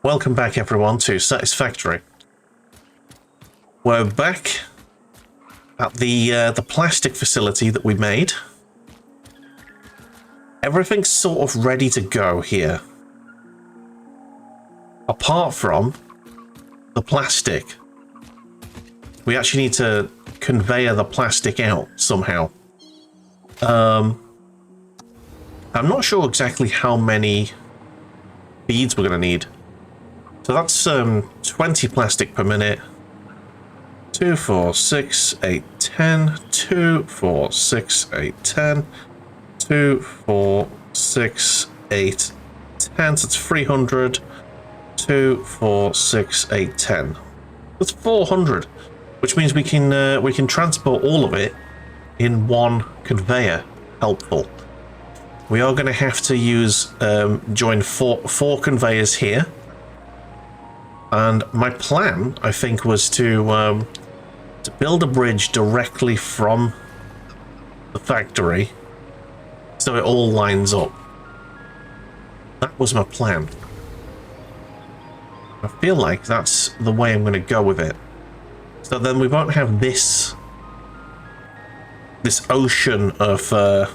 Welcome back everyone to Satisfactory. We're back at the plastic facility that we made. Everything's sort of ready to go here. Apart from the plastic. We actually need to conveyor the plastic out somehow. I'm not sure exactly how many beads we're going to need. So that's 20 plastic per minute. 2, 4, 6, 8, 10. 2, 4, 6, 8, 10. 2, 4, 6, 8, 10. So it's 300. 2, 4, 6, 8, 10. That's 400, which means we can transport all of it in one conveyor. Helpful. We are going to have to use join four conveyors here. And my plan, I think, was to build a bridge directly from the factory so it all lines up. That was my plan. I feel like that's the way I'm going to go with it. So then we won't have this ocean of well,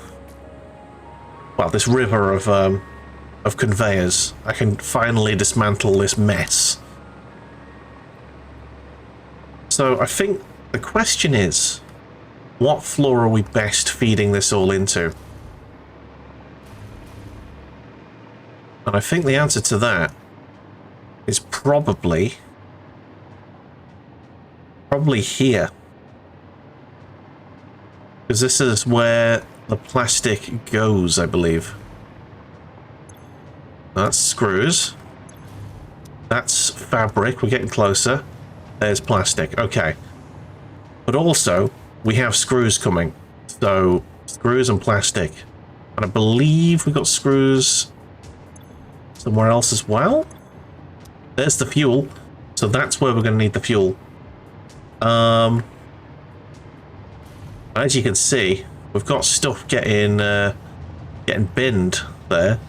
this river of conveyors. I can finally dismantle this mess. So I think the question is, what floor are we best feeding this all into? And I think the answer to that is probably here. Because this is where the plastic goes, I believe. That's screws. That's fabric. We're getting closer. There's plastic. Okay. But also, we have screws coming. So, screws and plastic. And I believe we got screws somewhere else as well. There's the fuel. So that's where we're going to need the fuel. As you can see, we've got stuff getting binned there.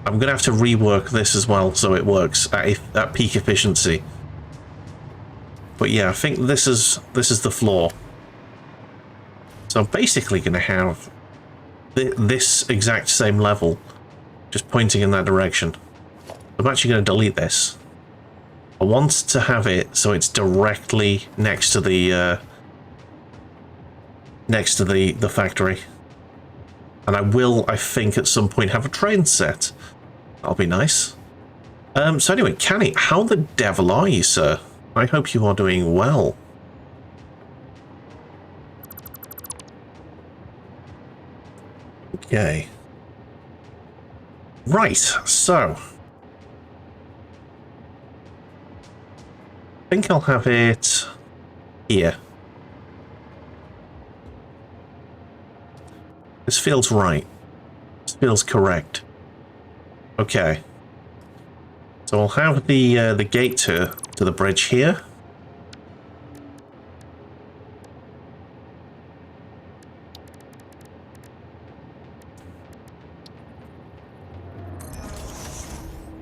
I'm going to have to rework this as well so it works at peak efficiency. But yeah, I think this is the floor. So I'm basically going to have this exact same level, just pointing in that direction. I'm actually going to delete this. I want to have it so it's directly next to the factory. And I will, I think, at some point have a train set. That'll be nice. So anyway, Canny, how the devil are you, sir? I hope you are doing well. Okay. Right, so I think I'll have it here. This feels right. This feels correct. Okay. So I'll have the gate to the bridge here.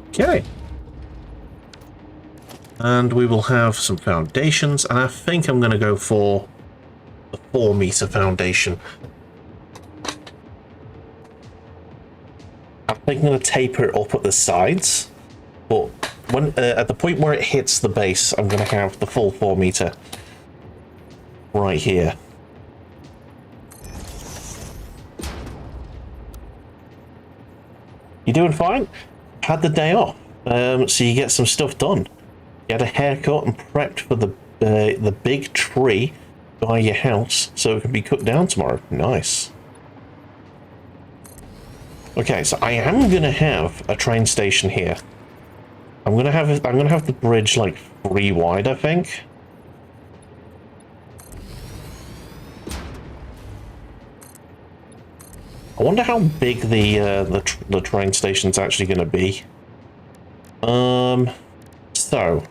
Okay. And we will have some foundations, and I think I'm going to go for the 4-meter foundation. I think I'm going to taper it up at the sides, but when at the point where it hits the base, I'm going to have the full 4-meter right here. You doing fine? Had the day off, so you get some stuff done. You had a haircut and prepped for the big tree by your house, so it can be cut down tomorrow. Nice. Okay, so I am gonna have a train station here. I'm gonna have the bridge like 3 wide, I think. I wonder how big the train station's actually gonna be. So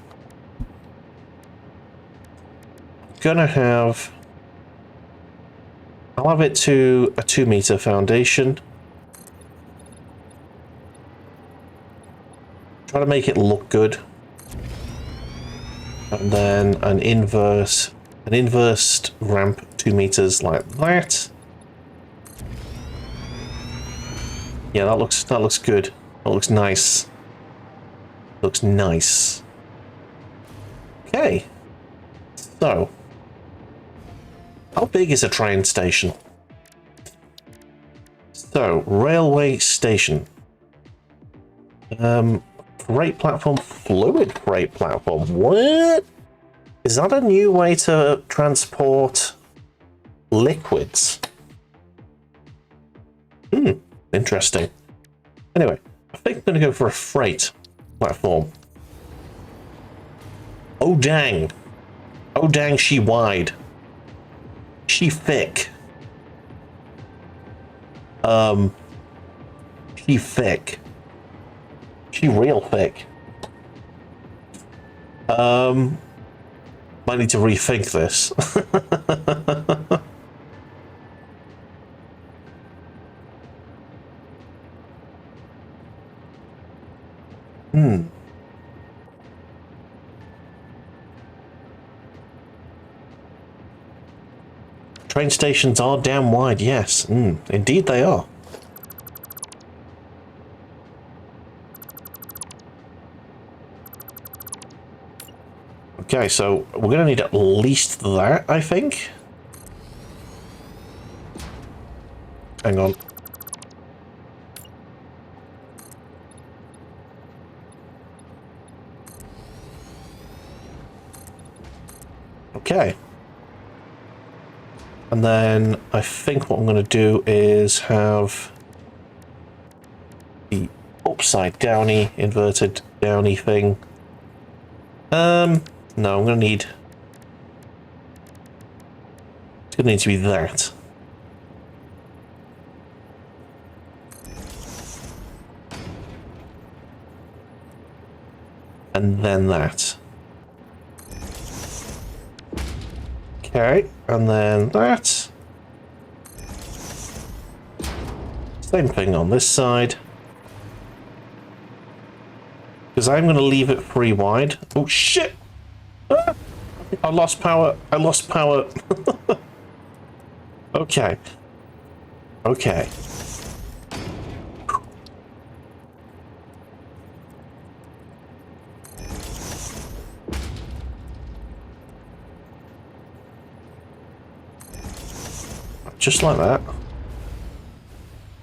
I'll have it to a 2-meter foundation. Try to make it look good. And then an inverse ramp 2 meters like that. Yeah, that looks good. That looks nice. Looks nice. Okay. So, how big is a train station? So, railway station. Freight platform, fluid freight platform. What? Is that a new way to transport liquids? Interesting. Anyway, I think I'm going to go for a freight platform. Oh dang. Oh dang, she wide. She thick. She thick. She real thick. Might need to rethink this. Train stations are damn wide, yes. Indeed they are. Okay, so we're going to need at least that, I think. Hang on. Okay. And then I think what I'm going to do is have the upside downy, inverted downy thing. No, I'm going to need... It's going to need to be that. And then that. Okay, and then that. Same thing on this side. Because I'm going to leave it free wide. Oh, shit! Ah! I lost power. I lost power. Okay. Okay. Just like that.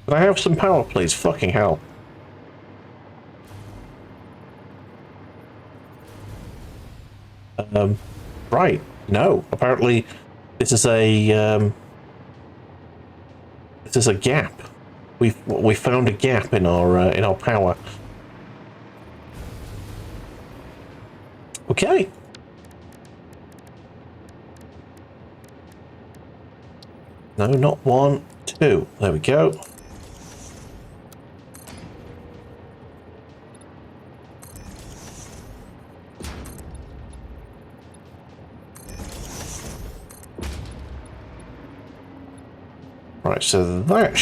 Can I have some power, please? Fucking hell. Right. No. Apparently, this is a gap. We found a gap in our power. Okay. No, not 1, 2. There we go. Right, so that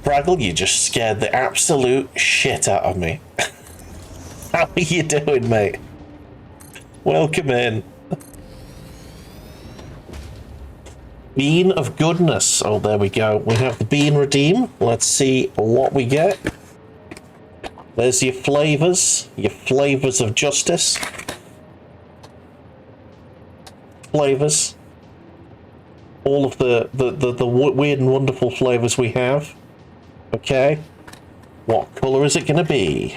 Braggle, you just scared the absolute shit out of me. How are you doing, mate? Welcome in. Bean of goodness. Oh, there we go. We have the bean redeem. Let's see what we get. There's your flavors of justice. Flavors. All of the weird and wonderful flavors we have. Okay. What color is it going to be?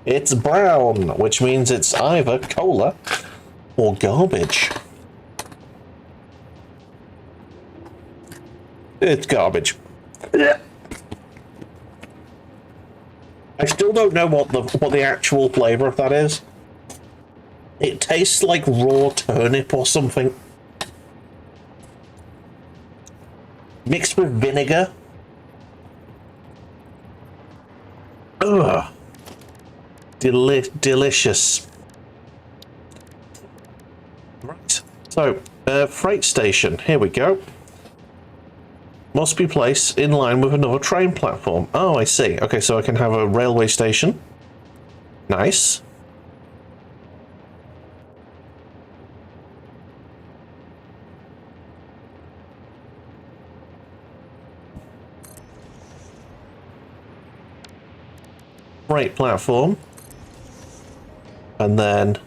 It's brown, which means it's either cola or garbage. It's garbage. I still don't know what the actual flavor of that is. It tastes like raw turnip or something. Mixed with vinegar. Ugh. Delicious. Right. So, freight station. Here we go. Must be placed in line with another train platform. Oh, I see. Okay, so I can have a railway station. Nice. Freight platform. And then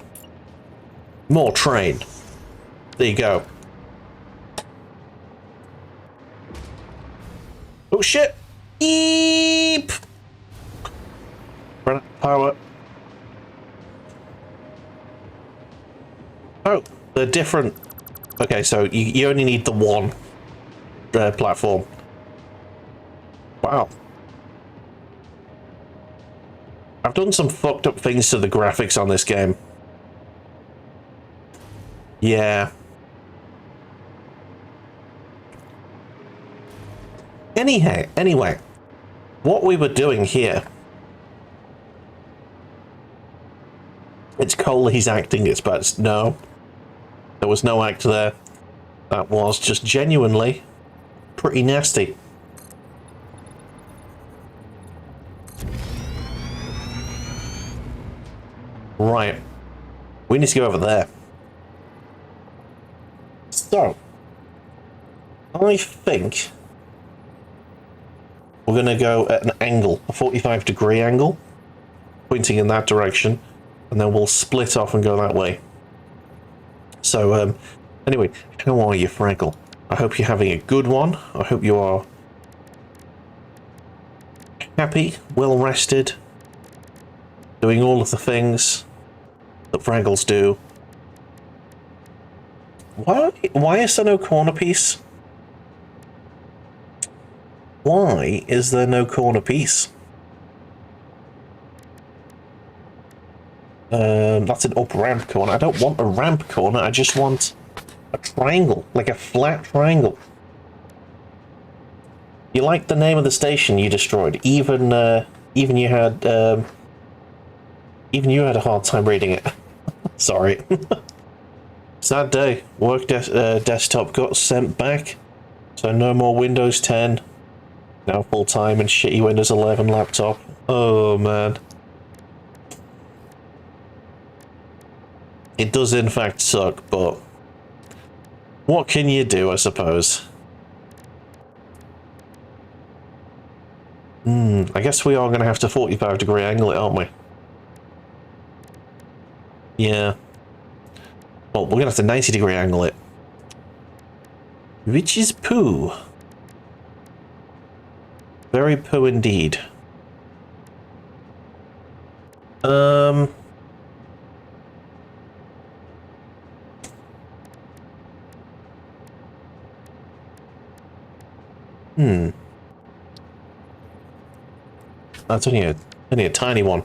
more train. There you go. Oh shit! Eep! Run out of power. Oh, they're different. Okay, so you only need the one platform. Wow. I've done some fucked up things to the graphics on this game. Yeah. Anyway, what we were doing here. It's Cole, he's acting it, but no. There was no act there. That was just genuinely pretty nasty. Right. We need to go over there. So, I think we're going to go at an angle, a 45-degree angle, pointing in that direction, and then we'll split off and go that way. So, anyway, how are you, Fraggle? I hope you're having a good one. I hope you are happy, well rested, doing all of the things that Fraggles do. Why is there no corner piece? Why is there no corner piece? That's an up ramp corner. I don't want a ramp corner, I just want a triangle, like a flat triangle. You like the name of the station you destroyed, even you had a hard time reading it. Sorry. Sad day. Work desktop got sent back, so no more Windows 10. Now full time and shitty Windows 11 laptop. Oh man. It does in fact suck, but what can you do, I suppose? I guess we are going to have to 45-degree angle it, aren't we? Yeah. Well, we're going to have to 90-degree angle it. Which is poo. Very poo indeed. That's only a tiny one.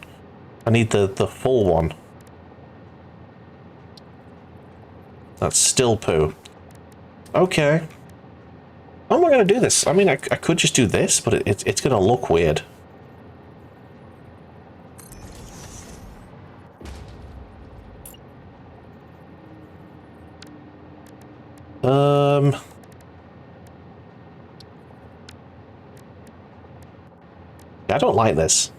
I need the full one. That's still poo. Okay. How am I going to do this? I mean, I could just do this, but it's going to look weird. I don't like this.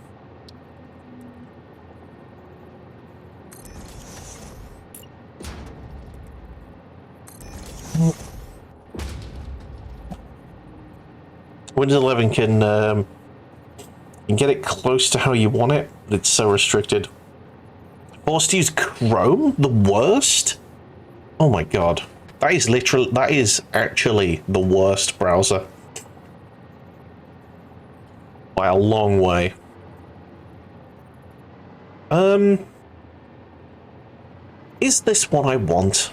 Windows 11 can get it close to how you want it, but it's so restricted. Forced to use Chrome? The worst? Oh my god. That is actually the worst browser. By a long way. Is this what I want?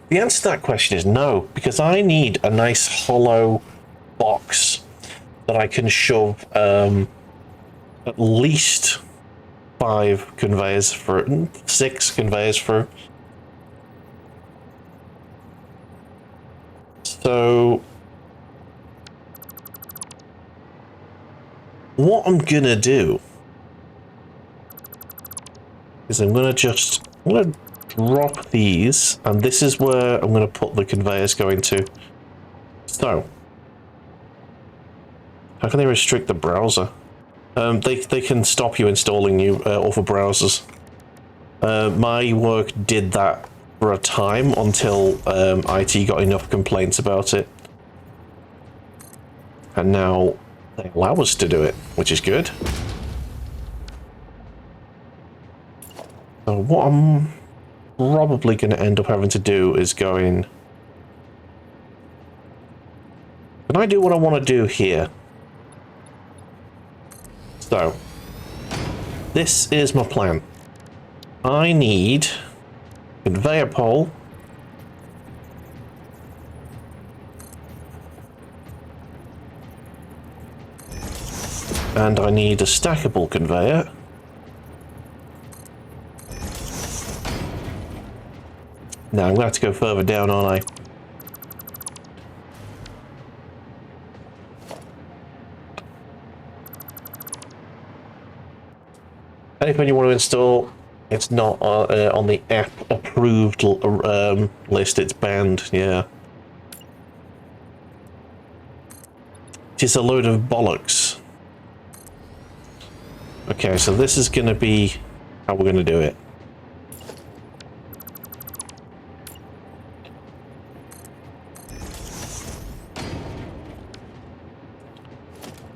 The answer to that question is no, because I need a nice hollow box that I can shove at least 5 conveyors through, 6 conveyors through. So what I'm gonna do is I'm gonna just I'm going to drop these, and this is where I'm going to put the conveyors going to. So, how can they restrict the browser? They can stop you installing new other browsers. My work did that for a time until IT got enough complaints about it. And now they allow us to do it, which is good. So what I'm probably going to end up having to do is going... Can I do what I want to do here? So, this is my plan. I need a conveyor pole. And I need a stackable conveyor. Now I'm going to have to go further down, aren't I? Anything you want to install, it's not on the app approved list, it's banned, yeah. It's a load of bollocks. Okay, so this is going to be how we're going to do it.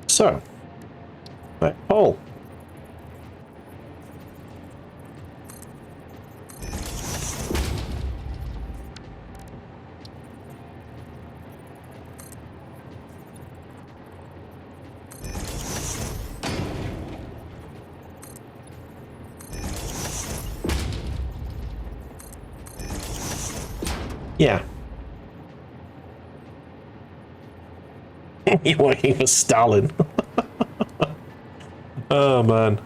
So, back pole. Yeah. You're working for Stalin. Oh, man.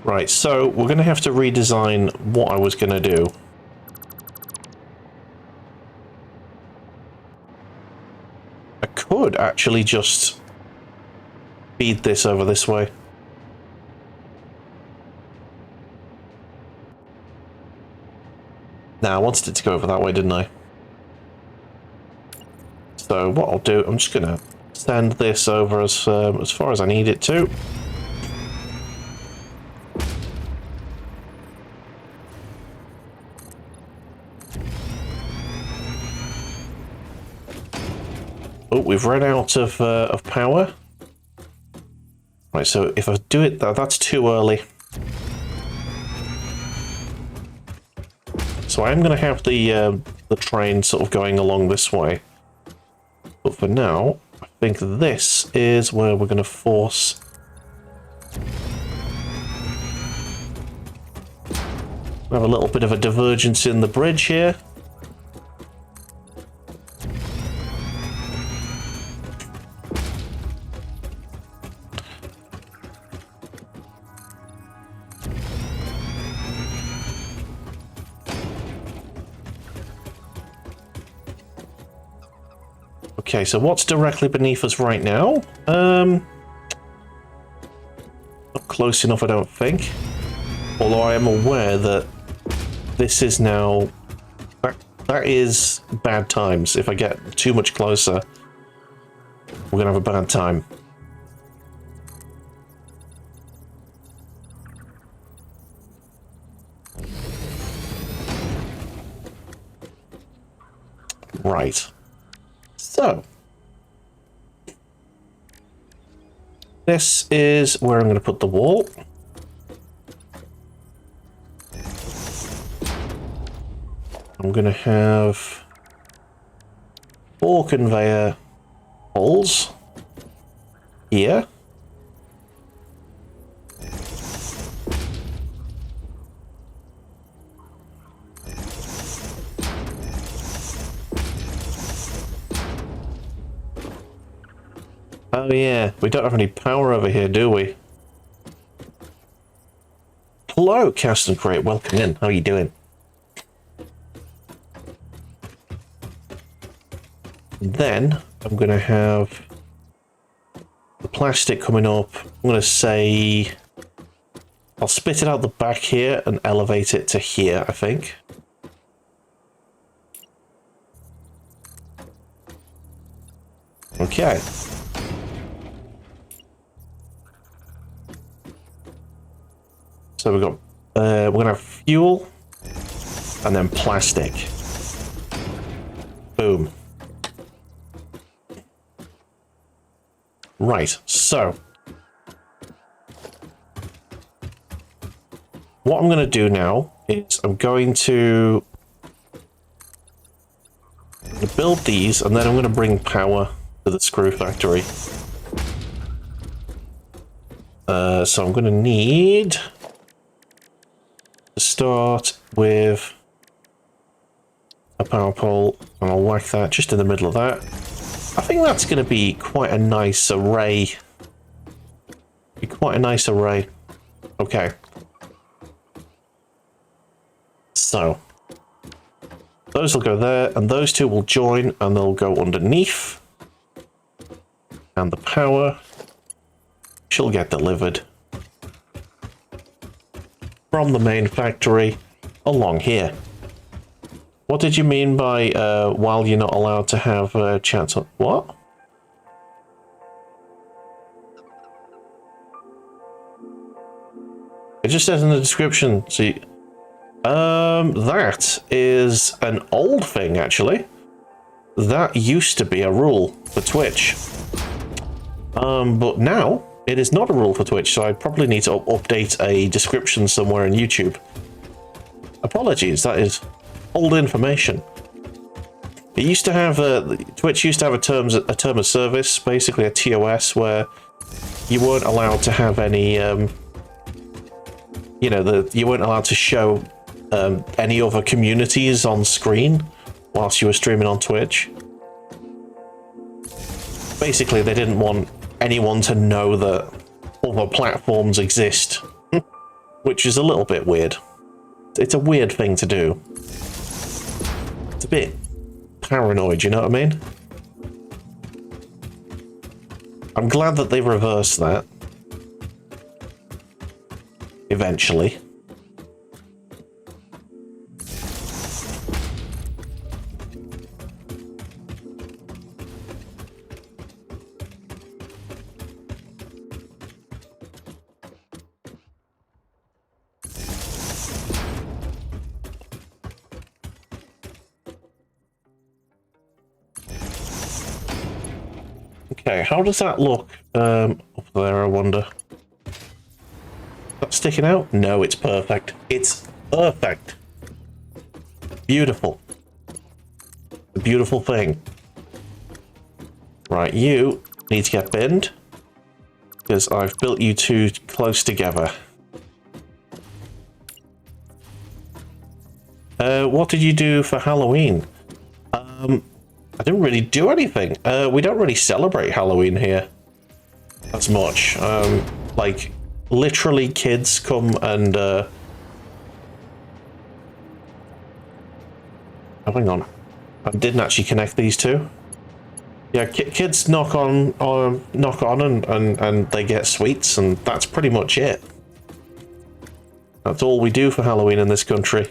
Right, so we're going to have to redesign what I was going to do. I could actually just feed this over this way. Nah, I wanted it to go over that way, didn't I? So what I'll do, I'm just going to send this over as far as I need it to. Oh, we've run out of power. Right, so if I do it, that's too early. So I'm going to have the train sort of going along this way. But for now, I think this is where we're going to force... have a little bit of a divergence in the bridge here. Okay, so what's directly beneath us right now? Not close enough, I don't think. Although I am aware that this is now... That is bad times. If I get too much closer, we're going to have a bad time. Right. So, this is where I'm going to put the wall. I'm going to have 4 conveyor holes here. Oh yeah, we don't have any power over here, do we? Hello, Cast and Crate, welcome in. How are you doing? Then I'm going to have the plastic coming up. I'm going to say I'll spit it out the back here and elevate it to here, I think. Okay. So we've got, we're gonna have fuel and then plastic. Boom. Right, so what I'm going to do now is I'm going to build these, and then I'm going to bring power to the screw factory. So I'm going to need to start with a power pole, and I'll whack that just in the middle of that. I think that's going to be quite a nice array. Okay. So, those will go there, and those two will join, and they'll go underneath. And the power she'll get delivered from the main factory along here. What did you mean by, while you're not allowed to have chats on... What? It just says in the description, see... that is an old thing, actually. That used to be a rule for Twitch. But now, it is not a rule for Twitch, so I probably need to update a description somewhere in YouTube. Apologies, that is old information. It used to have, Twitch used to have a term of service, basically a TOS, where you weren't allowed to have any, you know, you weren't allowed to show any other communities on screen whilst you were streaming on Twitch. Basically, they didn't want anyone to know that other platforms exist, which is a little bit weird. It's a weird thing to do. It's a bit paranoid, you know what I mean? I'm glad that they reversed that. Eventually. Okay, how does that look up there, I wonder? Is that sticking out? No, it's perfect. It's perfect. Beautiful. A beautiful thing. Right, you need to get binned, because I've built you two close together. What did you do for Halloween? I didn't really do anything. We don't really celebrate Halloween here as much. Like, literally kids come and... Oh, hang on. I didn't actually connect these two. Yeah, kids knock on and they get sweets, and that's pretty much it. That's all we do for Halloween in this country.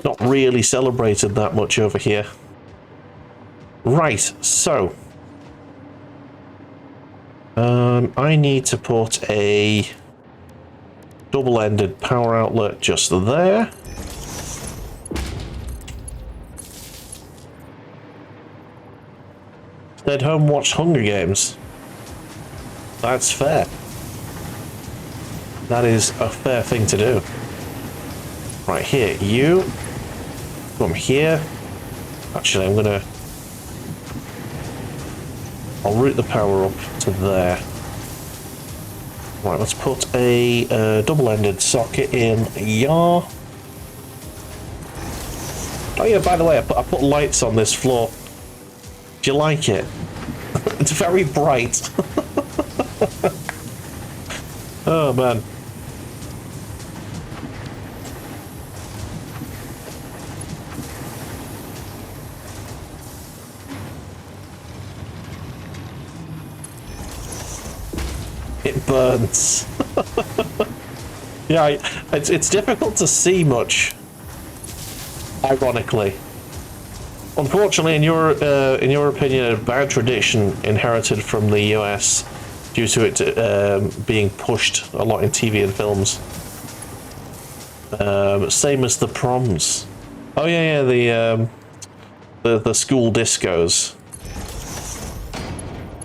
Not really celebrated that much over here. Right, so I need to put a double-ended power outlet just there. Stayed home, watched Hunger Games. That's fair. That is a fair thing to do. Right here, you come here. Actually, I'm gonna... I'll route the power up to there. Right, let's put a double-ended socket in. Yeah. Oh yeah, by the way, I put lights on this floor. Do you like it? It's very bright. Oh man. It burns. Yeah, it's difficult to see much, ironically. Unfortunately, in your opinion, a bad tradition inherited from the US due to it being pushed a lot in TV and films. Same as the proms. Oh yeah, yeah, the school discos.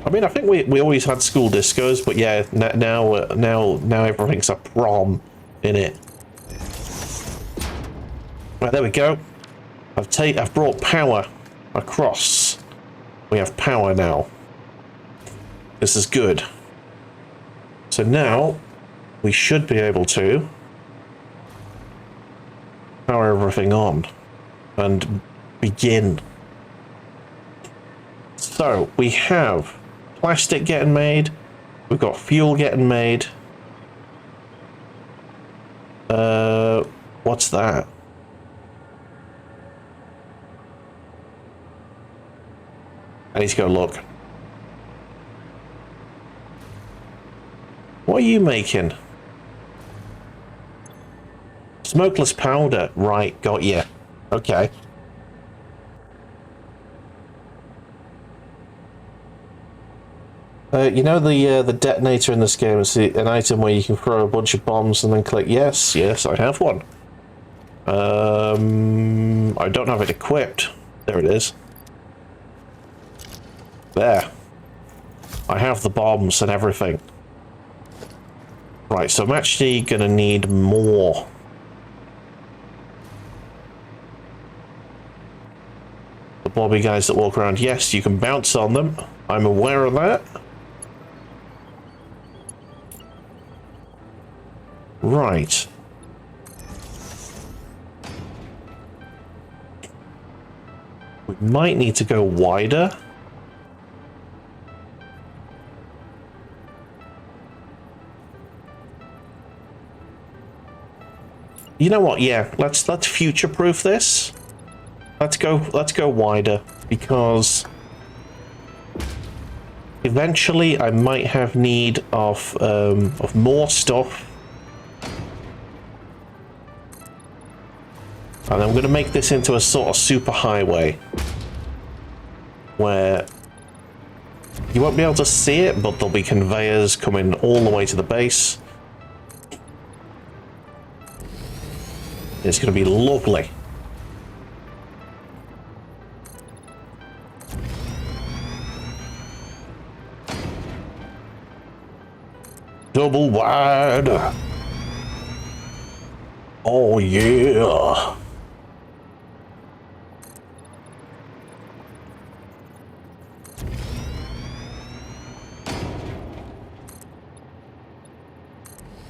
I mean, I think we always had school discos, but yeah, now everything's a prom in it. Right, there we go. I've brought power across. We have power now. This is good. So now we should be able to power everything on and begin. So we have plastic getting made. We've got fuel getting made. What's that? I need to go look. What are you making? Smokeless powder. Right, got you. Okay. You know the detonator in this game is an item where you can throw a bunch of bombs and then click yes, yes, I have one. I don't have it equipped. There it is. There. I have the bombs and everything. Right, so I'm actually gonna need more. The blobby guys that walk around, yes, you can bounce on them. I'm aware of that. Right. We might need to go wider. You know what? Yeah, let's future-proof this. Let's go wider, because eventually I might have need of more stuff. And I'm going to make this into a sort of super highway where you won't be able to see it, but there'll be conveyors coming all the way to the base. It's going to be lovely. Double wide. Oh yeah.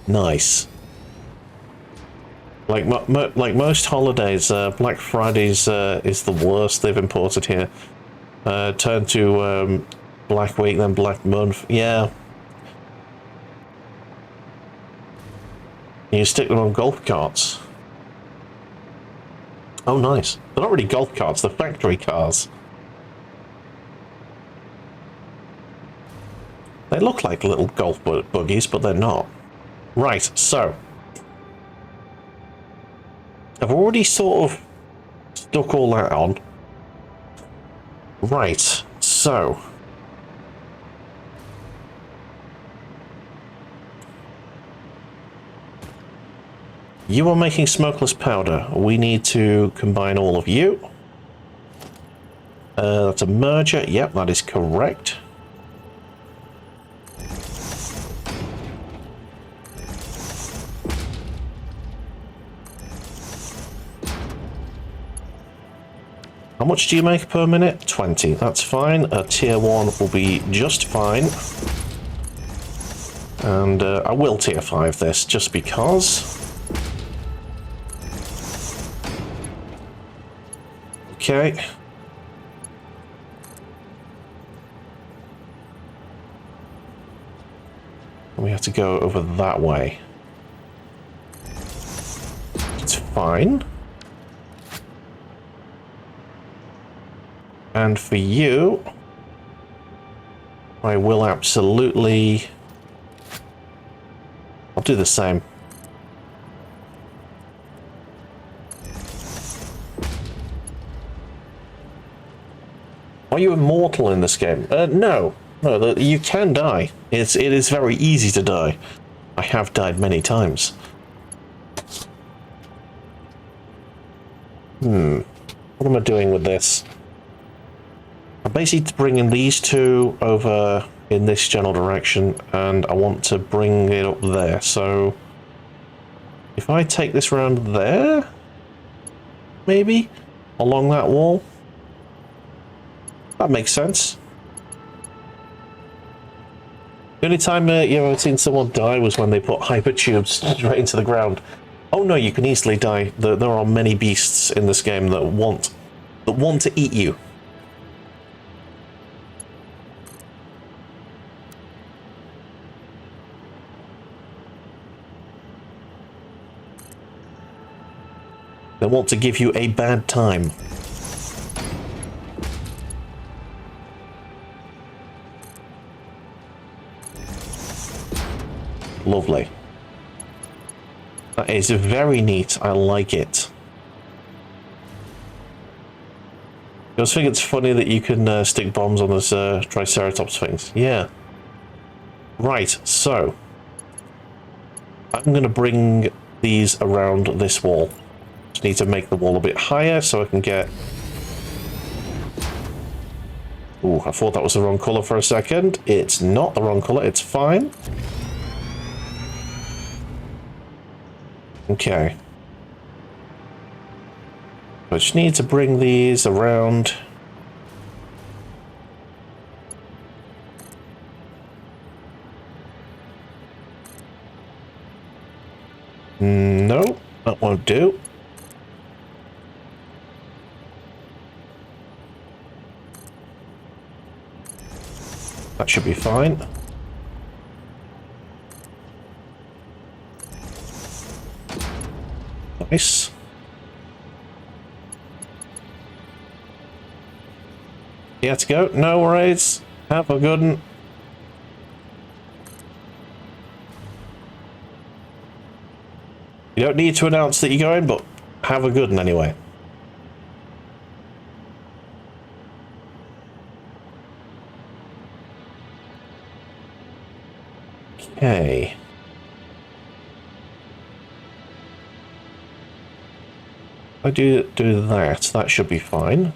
Nice. Like most holidays, Black Friday's is the worst they've imported here. Turn to Black Week, then Black Month. Yeah. You stick them on golf carts. Oh, nice. They're not really golf carts, they're factory cars. They look like little golf buggies, but they're not. Right, so I've already sort of stuck all that on. Right, so you are making smokeless powder. We need to combine all of you. That's a merger. Yep, that is correct. How much do you make per minute? 20. That's fine. A tier 1 will be just fine. And I will tier 5 this just because. Okay. We have to go over that way. It's fine. And for you, I will absolutely... I'll do the same. Are you immortal in this game? No. No, you can die. It is very easy to die. I have died many times. What am I doing with this? I'm basically bringing these two over in this general direction, and I want to bring it up there. So if I take this around there, maybe along that wall, that makes sense. The only time you ever seen someone die was when they put hyper tubes straight into the ground. Oh no, you can easily die. There are many beasts in this game that want to eat you. They want to give you a bad time. Lovely. That is very neat. I like it. I just think it's funny that you can stick bombs on those Triceratops things. Yeah. Right, so I'm going to bring these around this wall. Just need to make the wall a bit higher so I can get... Ooh, I thought that was the wrong colour for a second. It's not the wrong colour, it's fine. Okay. I just need to bring these around. No, that won't do. That should be fine. Nice. You have to go? No worries. Have a good one. You don't need to announce that you're going, but have a good one anyway. Okay. If I do that, that should be fine.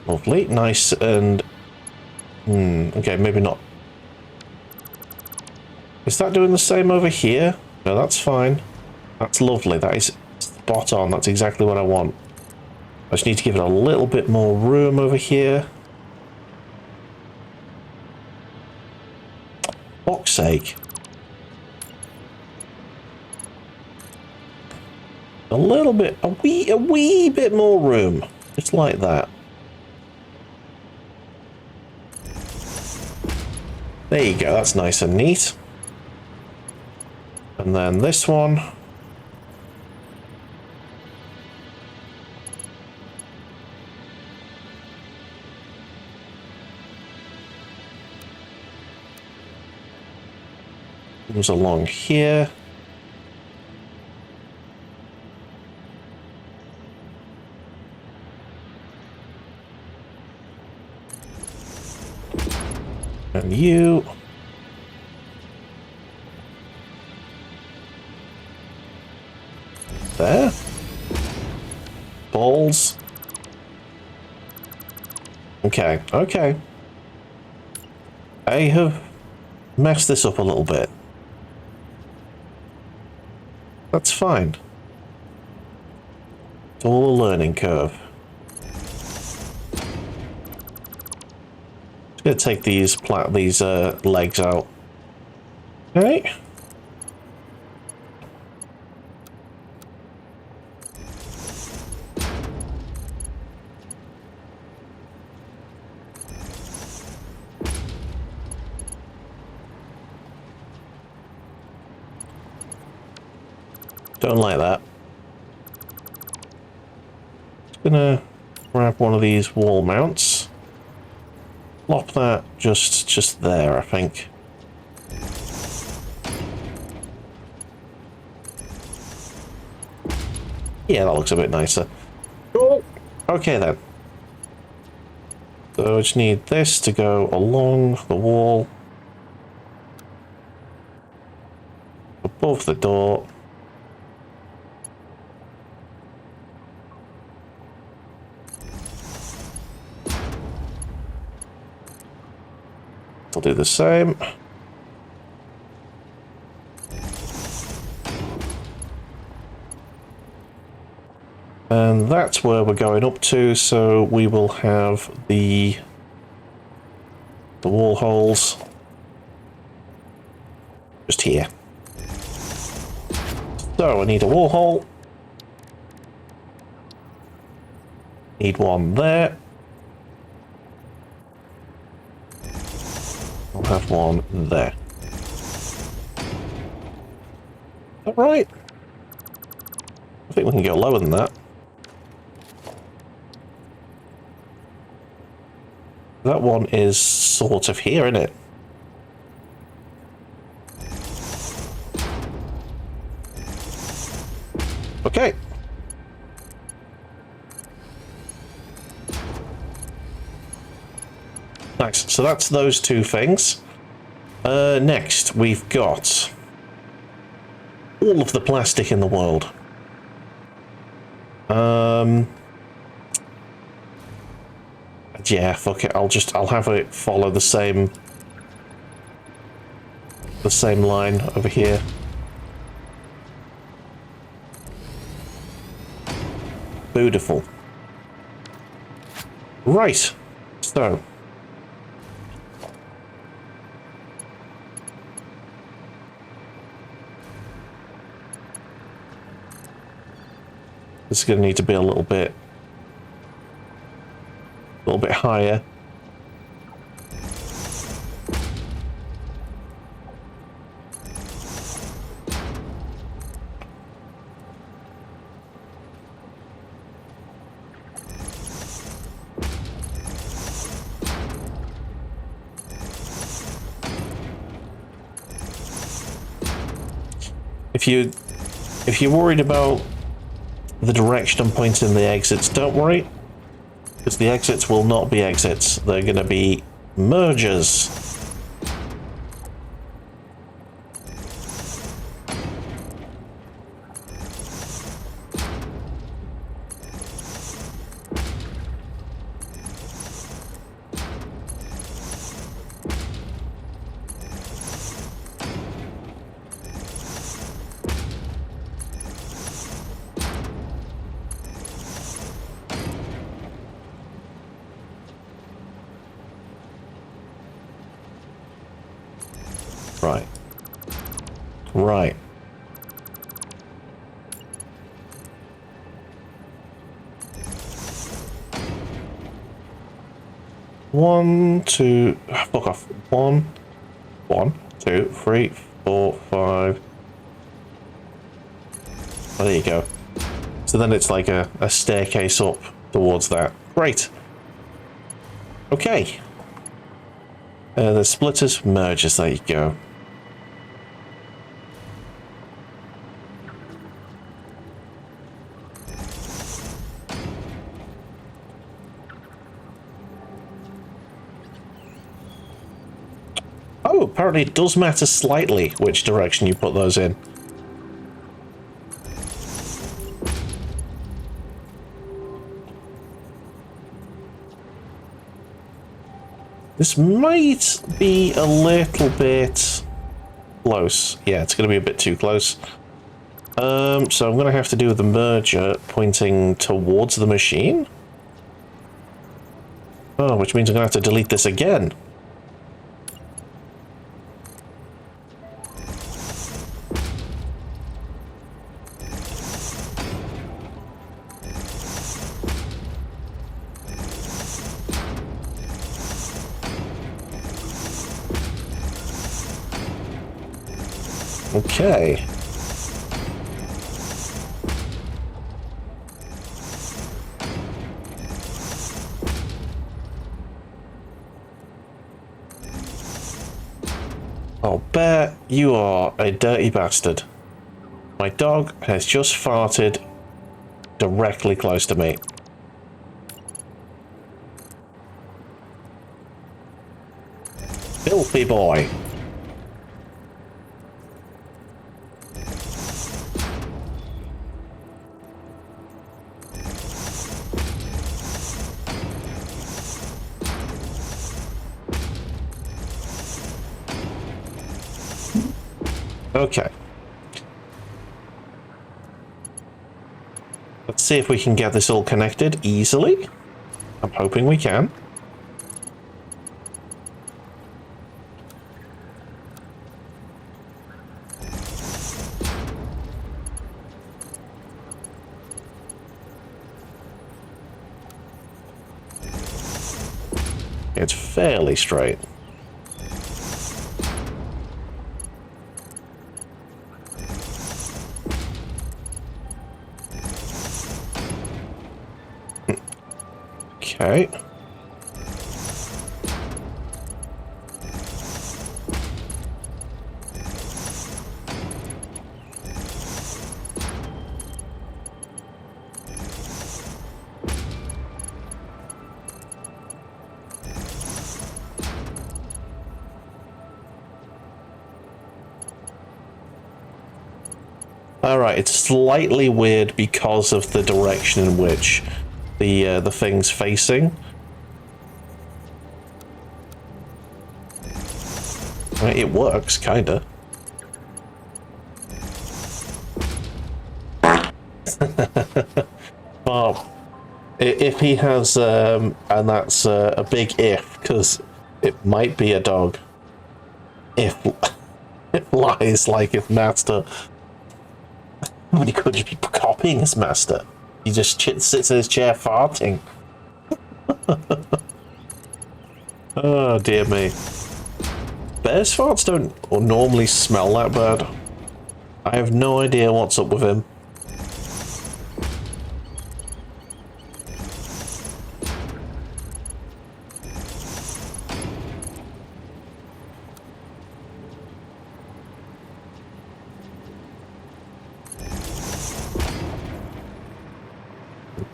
Lovely, nice, and... okay, maybe not. Is that doing the same over here? No, that's fine. That's lovely, that is spot on, that's exactly what I want. I just need to give it a little bit more room over here. Fuck's sake. A little bit, a wee bit more room. Just like that. There you go, that's nice and neat. And then this one. Comes along here. And you. There. Balls. Okay, okay. I have messed this up a little bit. That's fine. It's all a learning curve. Just gonna take these legs out. Okay. Don't like that. Just gonna grab one of these wall mounts. plop that just there, I think. Yeah, that looks a bit nicer. Cool. Okay then. So I just need this to go along the wall above the door. I'll do the same. And that's where we're going up to, so we will have the wall holes just here. So I need a wall hole. Need one there. I'll have one there. Is that right? I think we can go lower than that. That one is sort of here, isn't it? Okay. Nice. So that's those two things. Next, we've got all of the plastic in the world. Yeah, fuck it. I'll have it follow the same line over here. Beautiful. Right. So this is going to need to be a little bit higher. If you're worried about the direction I'm pointing the exits, don't worry, because the exits will not be exits. They're going to be mergers. Right. Right. One, two, fuck off. One, 2, 3, 4, 5. Oh, there you go. So then it's like a staircase up towards that. Great. Okay. The splitters, mergers, there you go. Oh, apparently it does matter slightly which direction you put those in. This might be a little bit close. Yeah, it's going to be a bit too close. So I'm going to have to do the merger pointing towards the machine. Oh, which means I'm going to have to delete this again. Okay. Oh, Bear, you are a dirty bastard. My dog has just farted directly close to me. Filthy boy. Okay. Let's see if we can get this all connected easily. I'm hoping we can. It's fairly straight. Okay. Alright, it's slightly weird because of the direction in which the thing's facing. It works, kinda. Well, if he has, and that's a big if, because it might be a dog. If it lies like his master. But he could just be copying his master. He just sits in his chair farting. Oh, dear me. Bears' farts don't normally smell that bad. I have no idea what's up with him.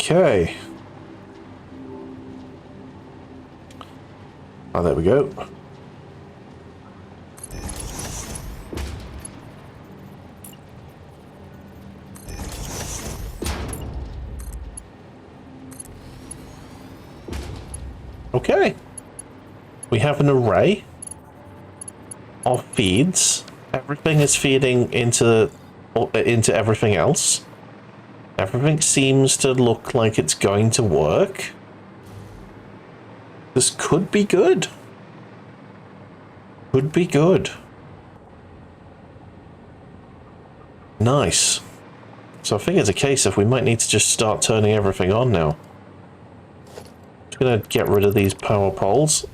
Okay. Oh, there we go. Okay. We have an array of feeds. Everything is feeding into everything else. Everything seems to look like it's going to work. This could be good. Could be good. Nice. So I think it's a case of we might need to just start turning everything on now. Just gonna get rid of these power poles.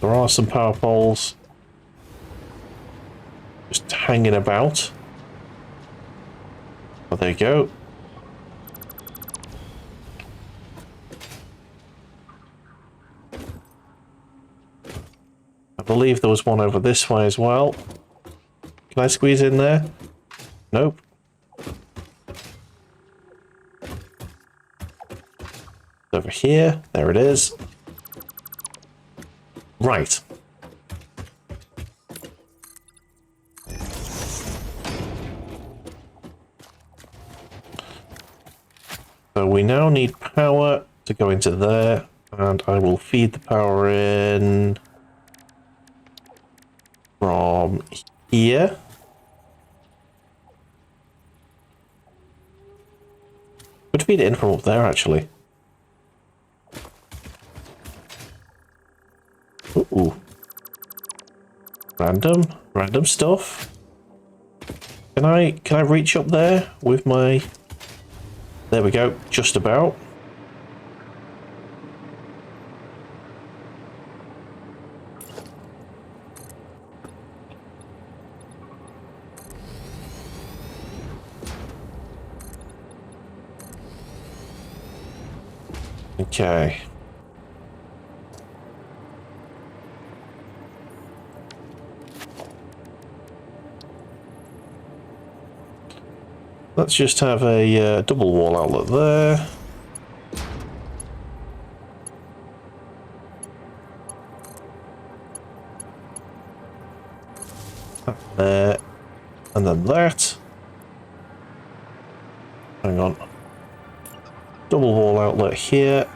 There are some power poles just hanging about. Oh, there you go. I believe there was one over this way as well. Can I squeeze in there? Nope. Over here. There it is. Right. So we now need power to go into there, and I will feed the power in from here. Could feed it in from up there, actually. Ooh. Random stuff. Can I reach up there with my... There we go, just about. Okay. Let's just have a double wall outlet there. There. And then that. Hang on. Double wall outlet here.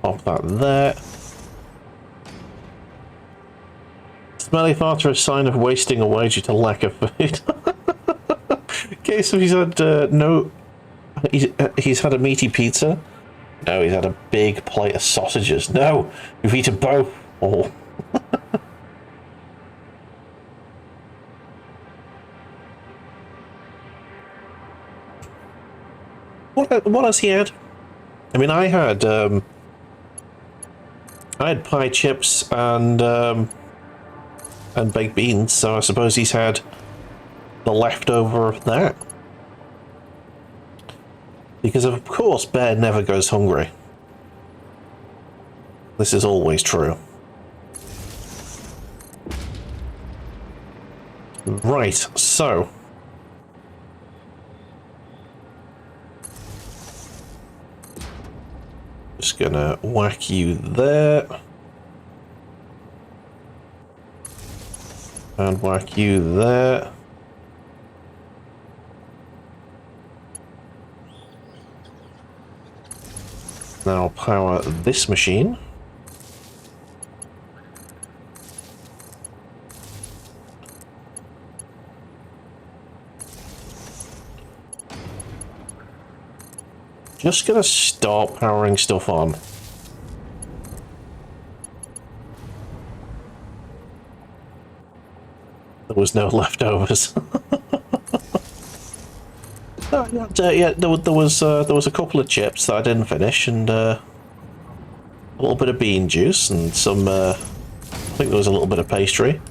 Pop that there. Smelly farts are a sign of wasting away due to lack of food. Okay, so he's had he's had a meaty pizza. No, he's had a big plate of sausages. No, we've eaten both. Oh. What has he had? I mean, I had pie chips and baked beans, so I suppose he's had the leftover of that. Because of course, bear never goes hungry. This is always true. Right, so just gonna whack you there. And whack you there. Now power this machine. Just gonna start powering stuff on. There was no leftovers. Yeah, there was a couple of chips that I didn't finish, and a little bit of bean juice, and some. I think there was a little bit of pastry.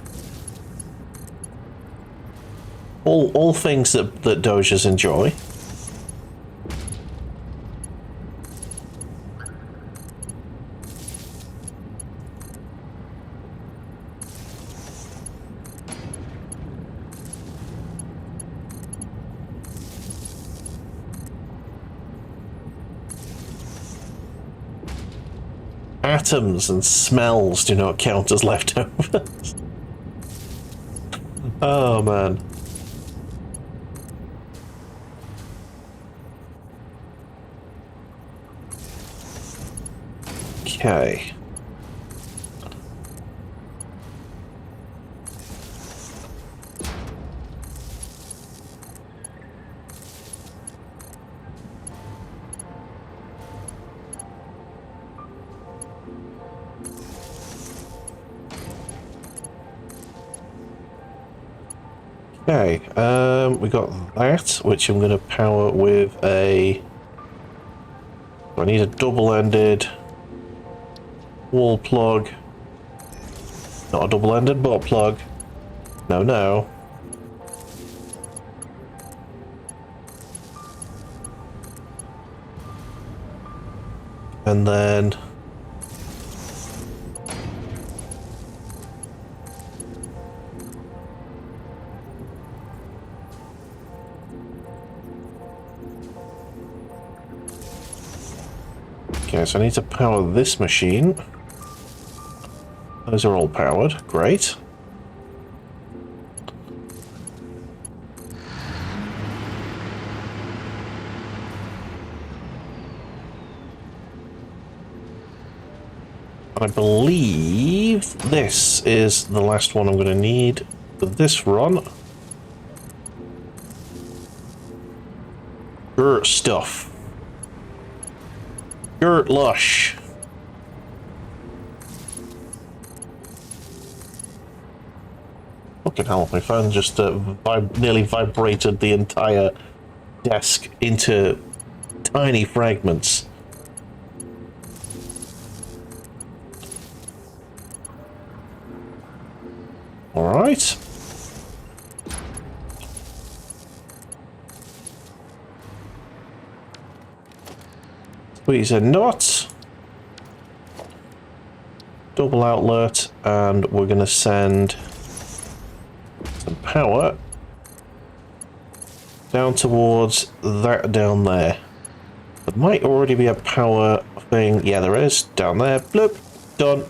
All things that Dojers enjoy. Atoms and smells do not count as leftovers. Oh man. Okay. Okay, we got that, which I'm going to power with a... I need a double-ended wall plug. Not a double-ended butt plug. No, no. And then... Okay, so I need to power this machine. Those are all powered. Great. I believe this is the last one I'm going to need for this run. Dirt stuff. Dirt lush. Fucking hell, my phone just nearly vibrated the entire desk into tiny fragments. Alright. Squeeze a knot. double outlet, and we're going to send some power down towards that down there. There might already be a power thing. Yeah, there is. Down there. Bloop. Done.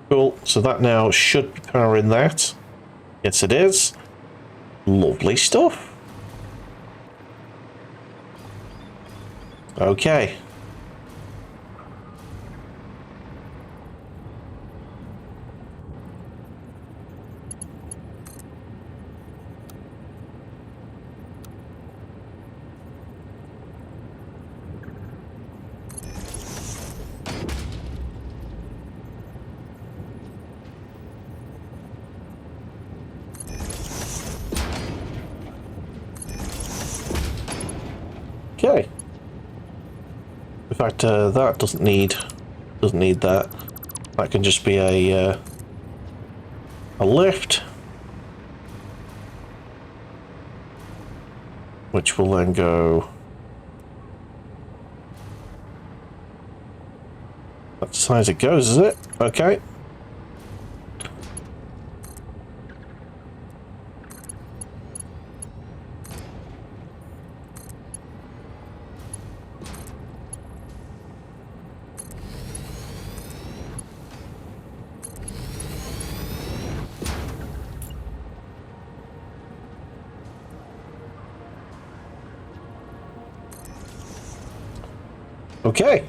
Cool. So that now should be powering that. Yes, it is. Lovely stuff. Okay. Okay. In fact, that doesn't need that. That can just be a lift, which will then go. That's as high as it goes, is it? Okay. Okay.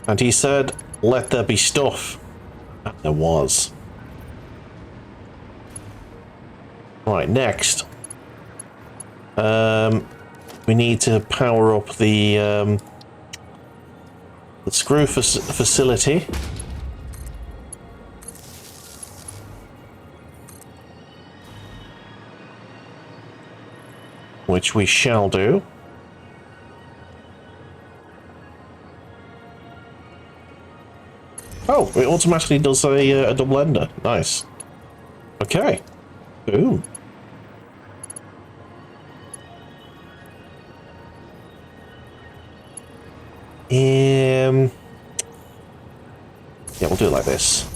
And he said, let there be stuff. And there was. Right, next. We need to power up the screw facility. Which we shall do. Oh, it automatically does a double ender. Nice. Okay. Boom. Yeah, we'll do it like this.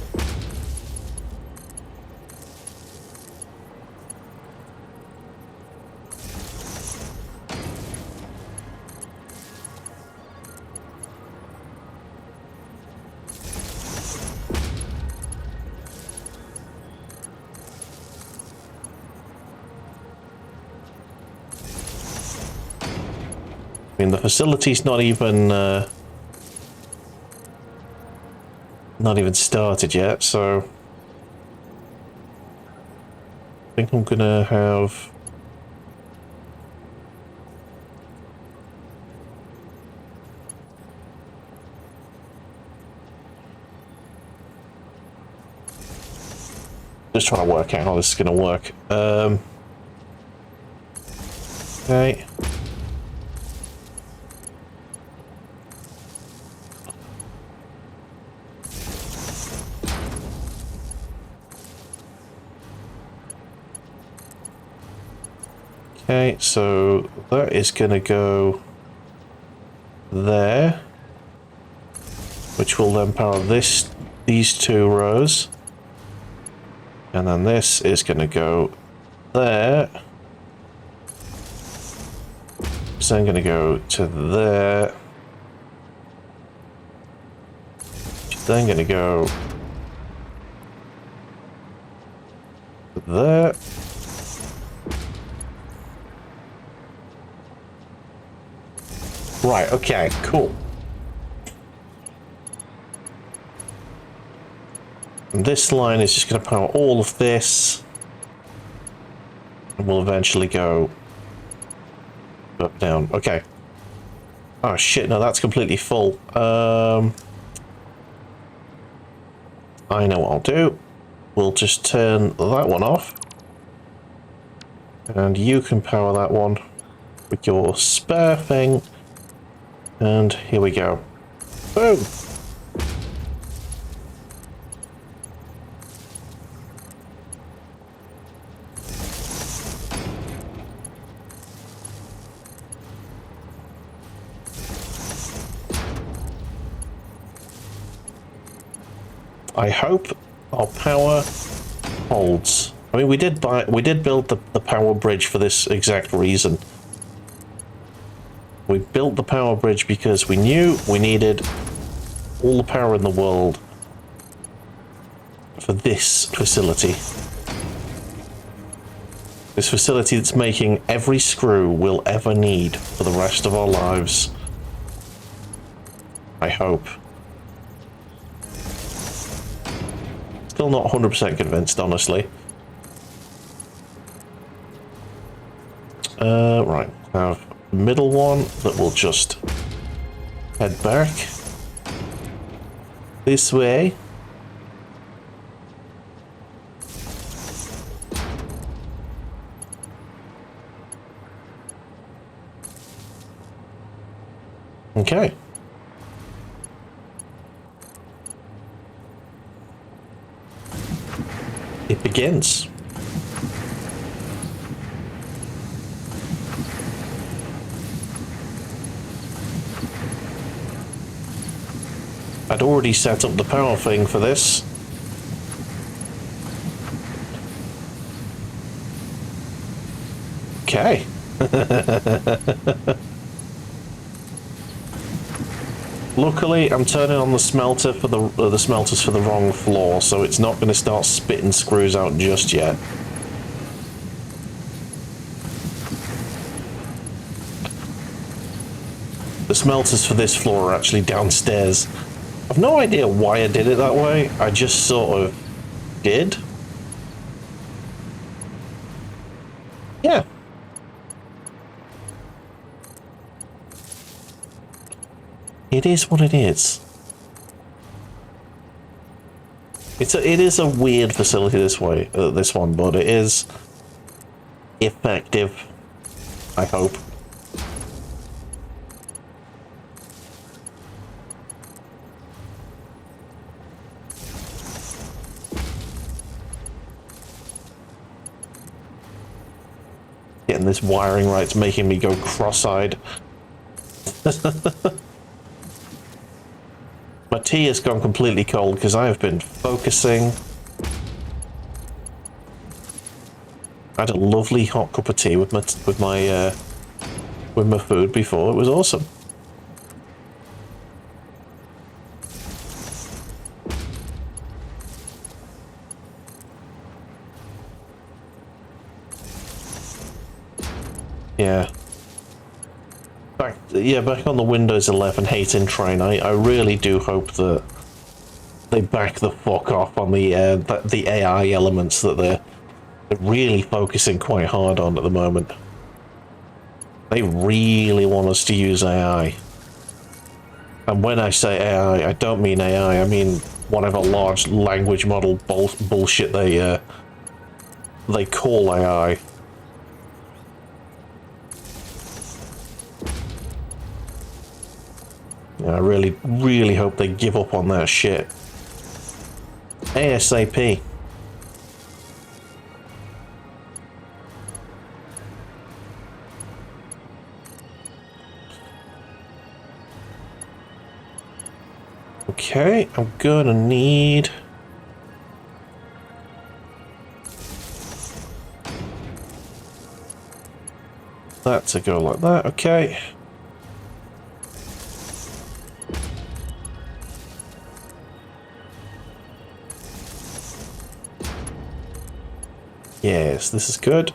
I mean, the facility's not even started yet, so I think I'm gonna have just trying to work out how this is gonna work. Okay. Okay, so that is going to go there, which will then power these two rows, and then this is going to go there. It's then going to go to there. It's then going to go to there. Right, okay, cool. And this line is just going to power all of this. And we'll eventually go up, down. Okay. Oh shit, no, that's completely full. I know what I'll do. We'll just turn that one off. And you can power that one with your spare thing. And here we go. Boom! I hope our power holds. I mean, we did build the power bridge for this exact reason. We built the power bridge because we knew we needed all the power in the world for this facility. This facility that's making every screw we'll ever need for the rest of our lives. I hope. Still not 100% convinced, honestly. Right, have the middle one that will just head back this way. Okay. It begins. I'd already set up the power thing for this. Okay. Luckily, I'm turning on the smelter for the smelters for the wrong floor, so it's not going to start spitting screws out just yet. The smelters for this floor are actually downstairs. I've no idea why I did it that way. I just sort of did. Yeah. It is what it is. It is a weird facility this one, but it is effective, I hope. Getting this wiring right's making me go cross-eyed. My tea has gone completely cold because I have been focusing. I had a lovely hot cup of tea with my food before. It was awesome. Yeah. Back on the Windows 11 hating train. I really do hope that they back the fuck off on the AI elements that they're really focusing quite hard on at the moment. They really want us to use AI. And when I say AI, I don't mean AI, I mean whatever large language model bullshit they call AI. I really, really hope they give up on that shit. ASAP. Okay, I'm gonna need... that to go like that, okay. Yes, this is good.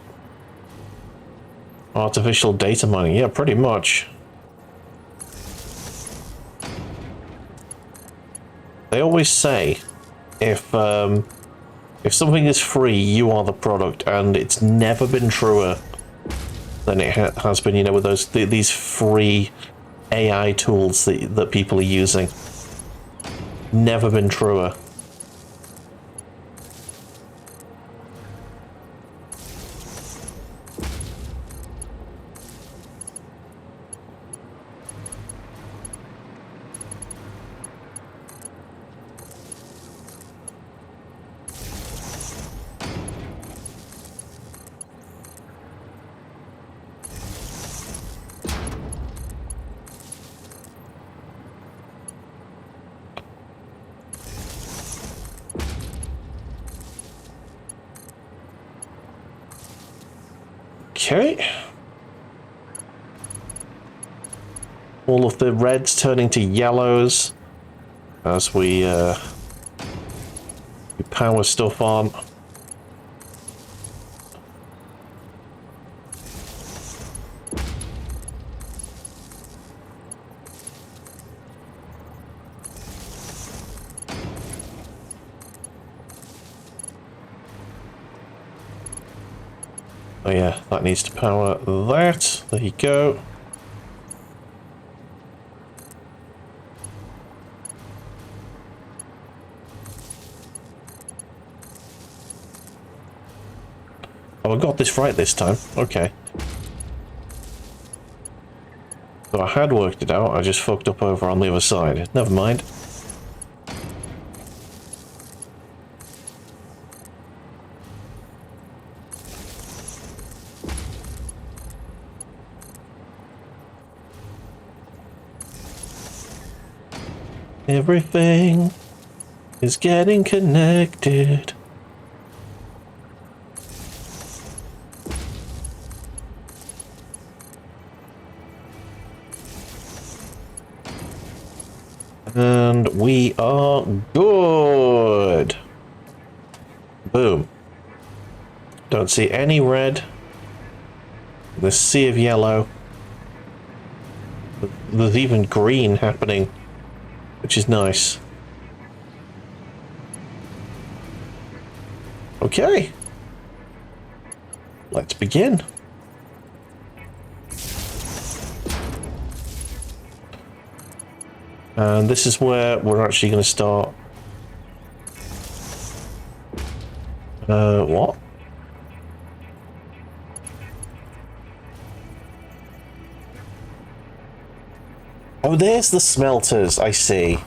Artificial data mining, yeah, pretty much. They always say, if something is free, you are the product, and it's never been truer than it has been, you know, with these free AI tools that people are using. Never been truer. Okay. All of the reds turning to yellows as we power stuff on. Oh yeah, that needs to power that. There you go. Oh, I got this right this time. Okay. So I had worked it out, I just fucked up over on the other side. Never mind. Everything is getting connected. And we are good. Boom. Don't see any red. The sea of yellow. There's even green happening, which is nice. Okay. Let's begin. And this is where we're actually going to start. What? Oh, there's the smelters, I see.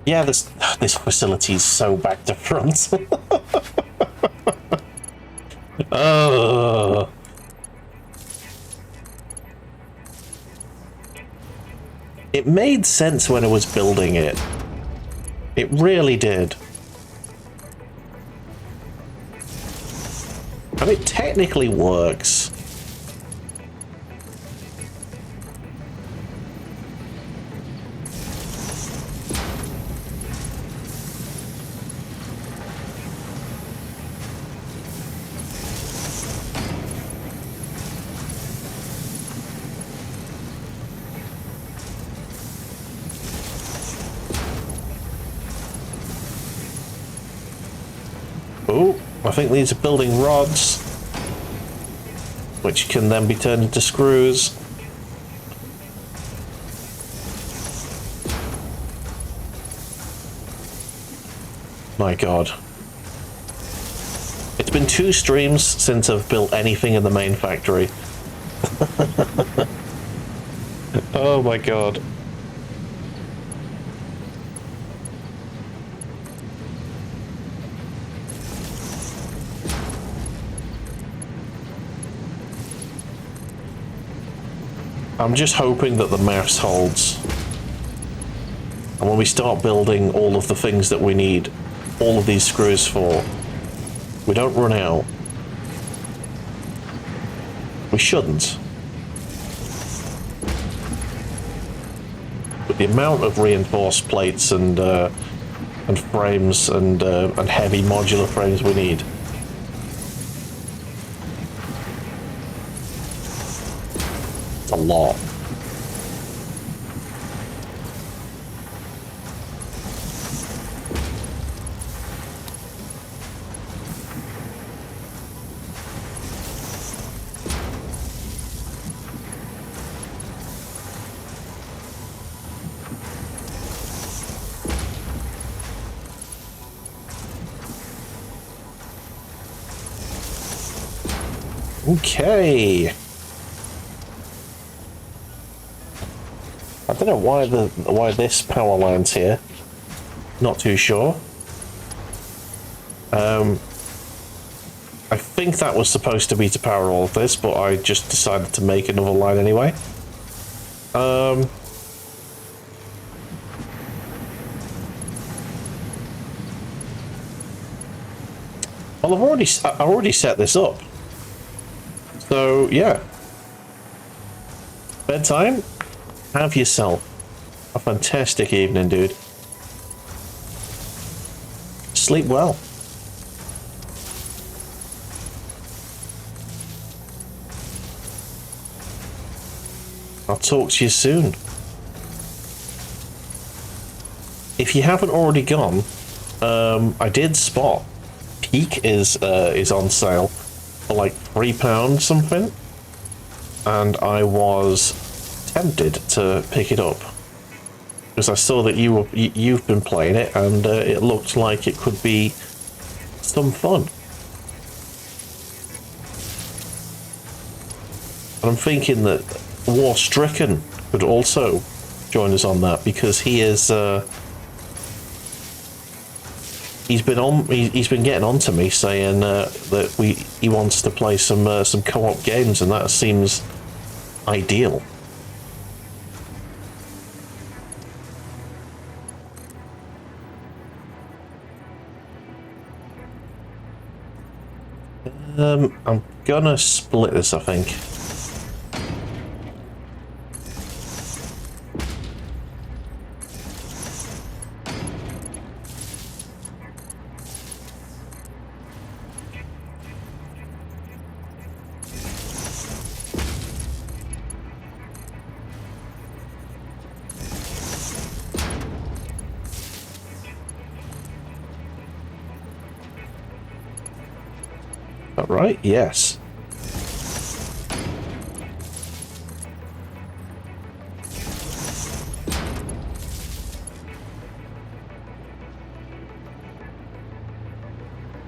Yeah, this facility is so back to front. Oh. It made sense when I was building it. It really did. And it technically works. Oh, I think these are building rods, which can then be turned into screws. My God. It's been 2 streams since I've built anything in the main factory. Oh my God. I'm just hoping that the maths holds. And when we start building all of the things that we need all of these screws for, we don't run out. We shouldn't. But the amount of reinforced plates and frames and heavy modular frames we need. A lot. Okay. I don't know why this power line's here. Not too sure. I think that was supposed to be to power all of this, but I just decided to make another line anyway. Well, I already set this up. So, yeah. Bedtime? Have yourself a fantastic evening, dude. Sleep well. I'll talk to you soon. If you haven't already gone, I did spot Peak is on sale for like £3 something, and I was tempted to pick it up because I saw that you've been playing it, and it looked like it could be some fun. And I'm thinking that War Stricken could also join us on that, because he is he's been getting on to me saying that he wants to play some co-op games, and that seems ideal. I'm gonna split this, I think. All right, yes.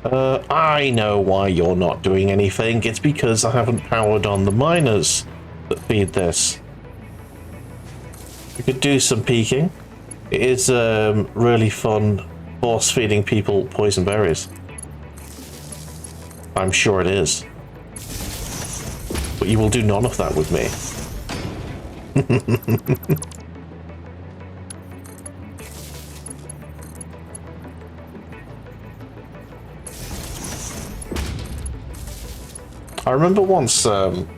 I know why you're not doing anything. It's because I haven't powered on the miners that feed this. We could do some peeking. It is really fun force feeding people poison berries. I'm sure it is. But you will do none of that with me. I remember once on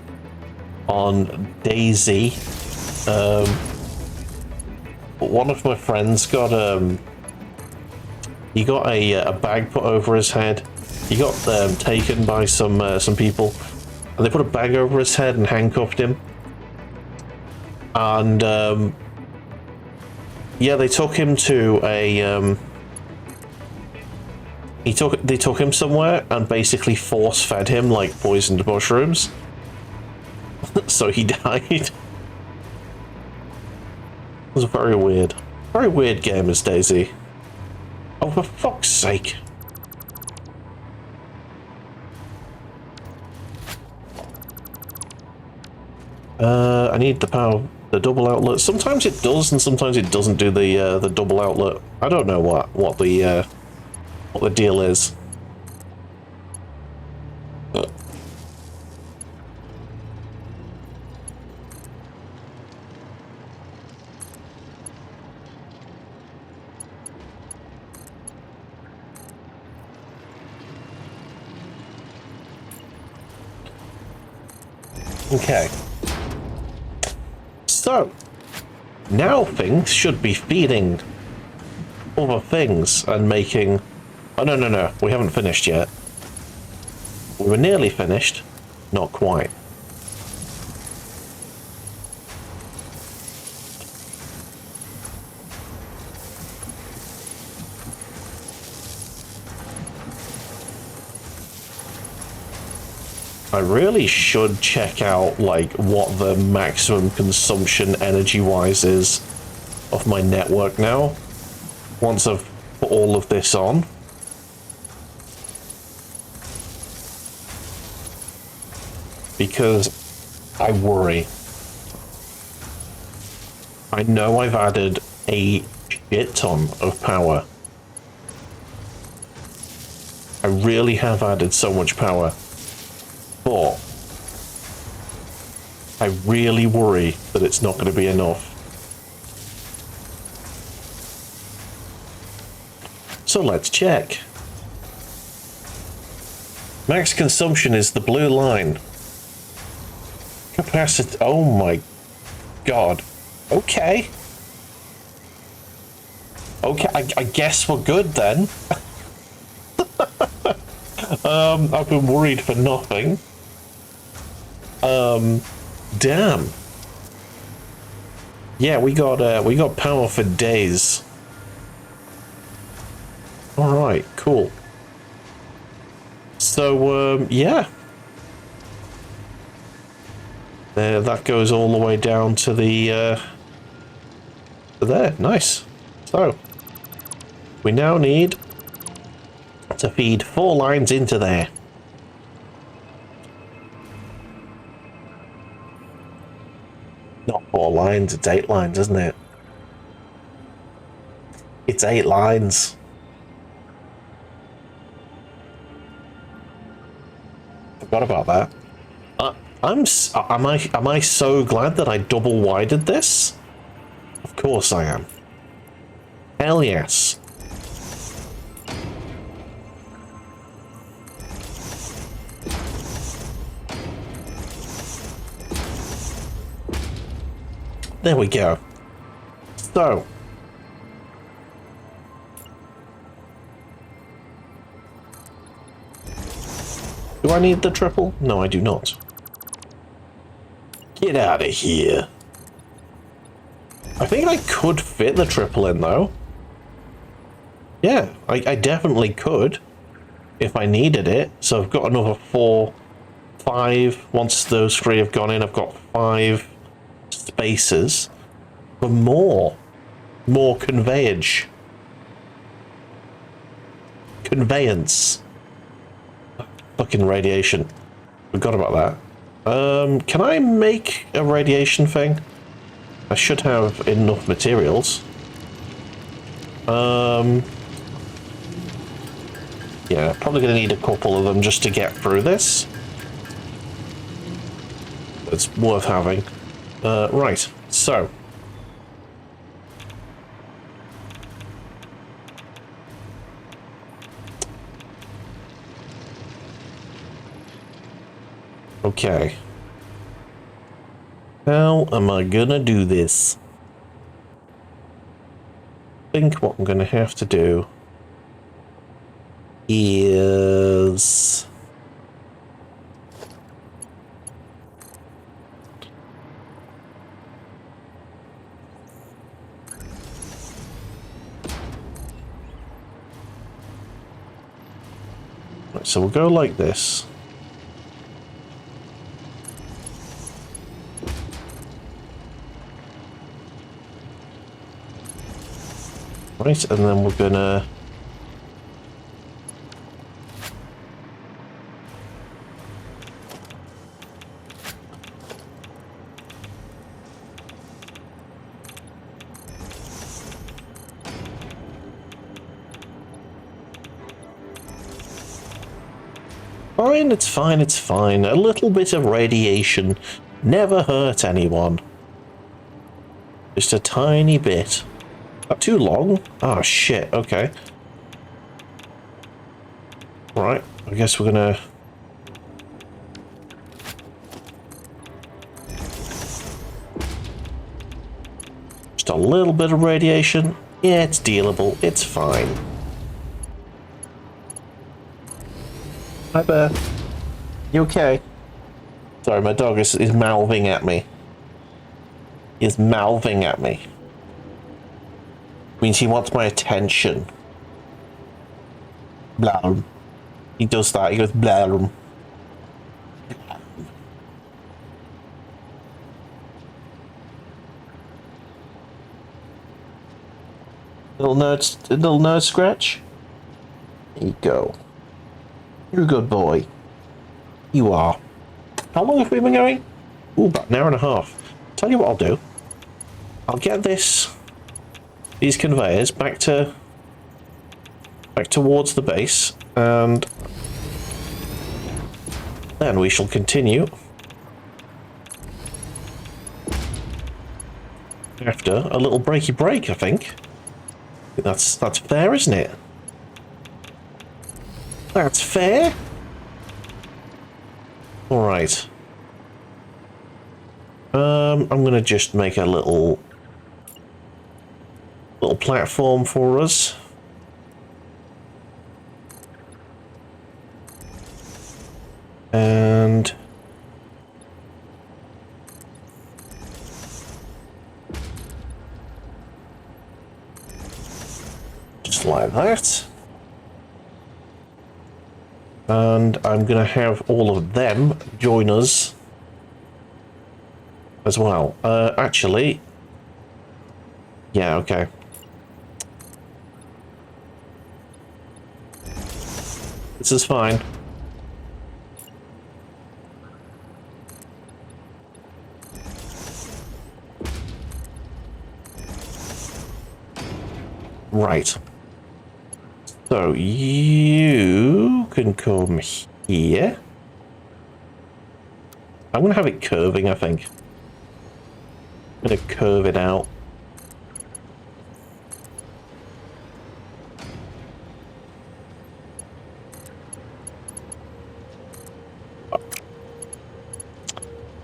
Daisy, one of my friends got he got a bag put over his head. He got taken by some people, and they put a bag over his head and handcuffed him. And yeah, they took him to a they took him somewhere and basically force fed him like poisoned mushrooms. So he died. It was very weird. Very weird game as Daisy. Oh, for fuck's sake. I need the power, the double outlet. Sometimes it does, and sometimes it doesn't do the double outlet. I don't know what the deal is. Okay. So, now things should be feeding other things and making... Oh, no, we haven't finished yet. We were nearly finished. Not quite. I really should check out, like, what the maximum consumption energy-wise is of my network now, once I've put all of this on. Because I worry. I know I've added a shit ton of power. I really have added so much power. But I really worry that it's not going to be enough. So let's check. Max consumption is the blue line. Capacity. Oh my god. Okay. Okay, I guess we're good then. I've been worried for nothing. Damn. Yeah, we got power for days. All right, cool. So yeah. There, that goes all the way down to the to there. Nice. So we now need to feed 4 lines into there. Not 4 lines, it's 8 lines, isn't it? It's 8 lines. Forgot about that. Am I so glad that I double wided this? Of course I am. Hell yes. There we go. So. Do I need the triple? No, I do not. Get out of here. I think I could fit the triple in, though. Yeah, I definitely could. If I needed it. So I've got another 4, 5. Once those 3 have gone in, I've got 5 spaces for more conveyance. Fucking radiation. Forgot about that. Can I make a radiation thing? I should have enough materials. Yeah, probably gonna need a couple of them just to get through this. It's worth having. Right, so. Okay. How am I gonna do this? I think what I'm gonna have to do is... Right, so we'll go like this. Right, and then we're gonna... Fine, it's fine, it's fine. A little bit of radiation never hurt anyone. Just a tiny bit. Not too long? Oh shit, okay. Right, I guess we're gonna... Just a little bit of radiation. Yeah, it's dealable, it's fine. Hi, Bear. You okay? Sorry, my dog is mouthing at me. He's mouthing at me. Means he wants my attention. Blah. He does that. He goes blah. Little nerd scratch. There you go. You're a good boy. You are. How long have we been going? Ooh, about an hour and a half. Tell you what I'll do. I'll get these conveyors back towards the base, and then we shall continue after a little breaky break. I think that's fair, isn't it? That's fair. All right. I'm gonna just make a little platform for us. And just like that. And I'm going to have all of them join us as well. Actually, yeah, okay. This is fine. Right. So you can come here. I'm going to have it curving, I think. I'm going to curve it out.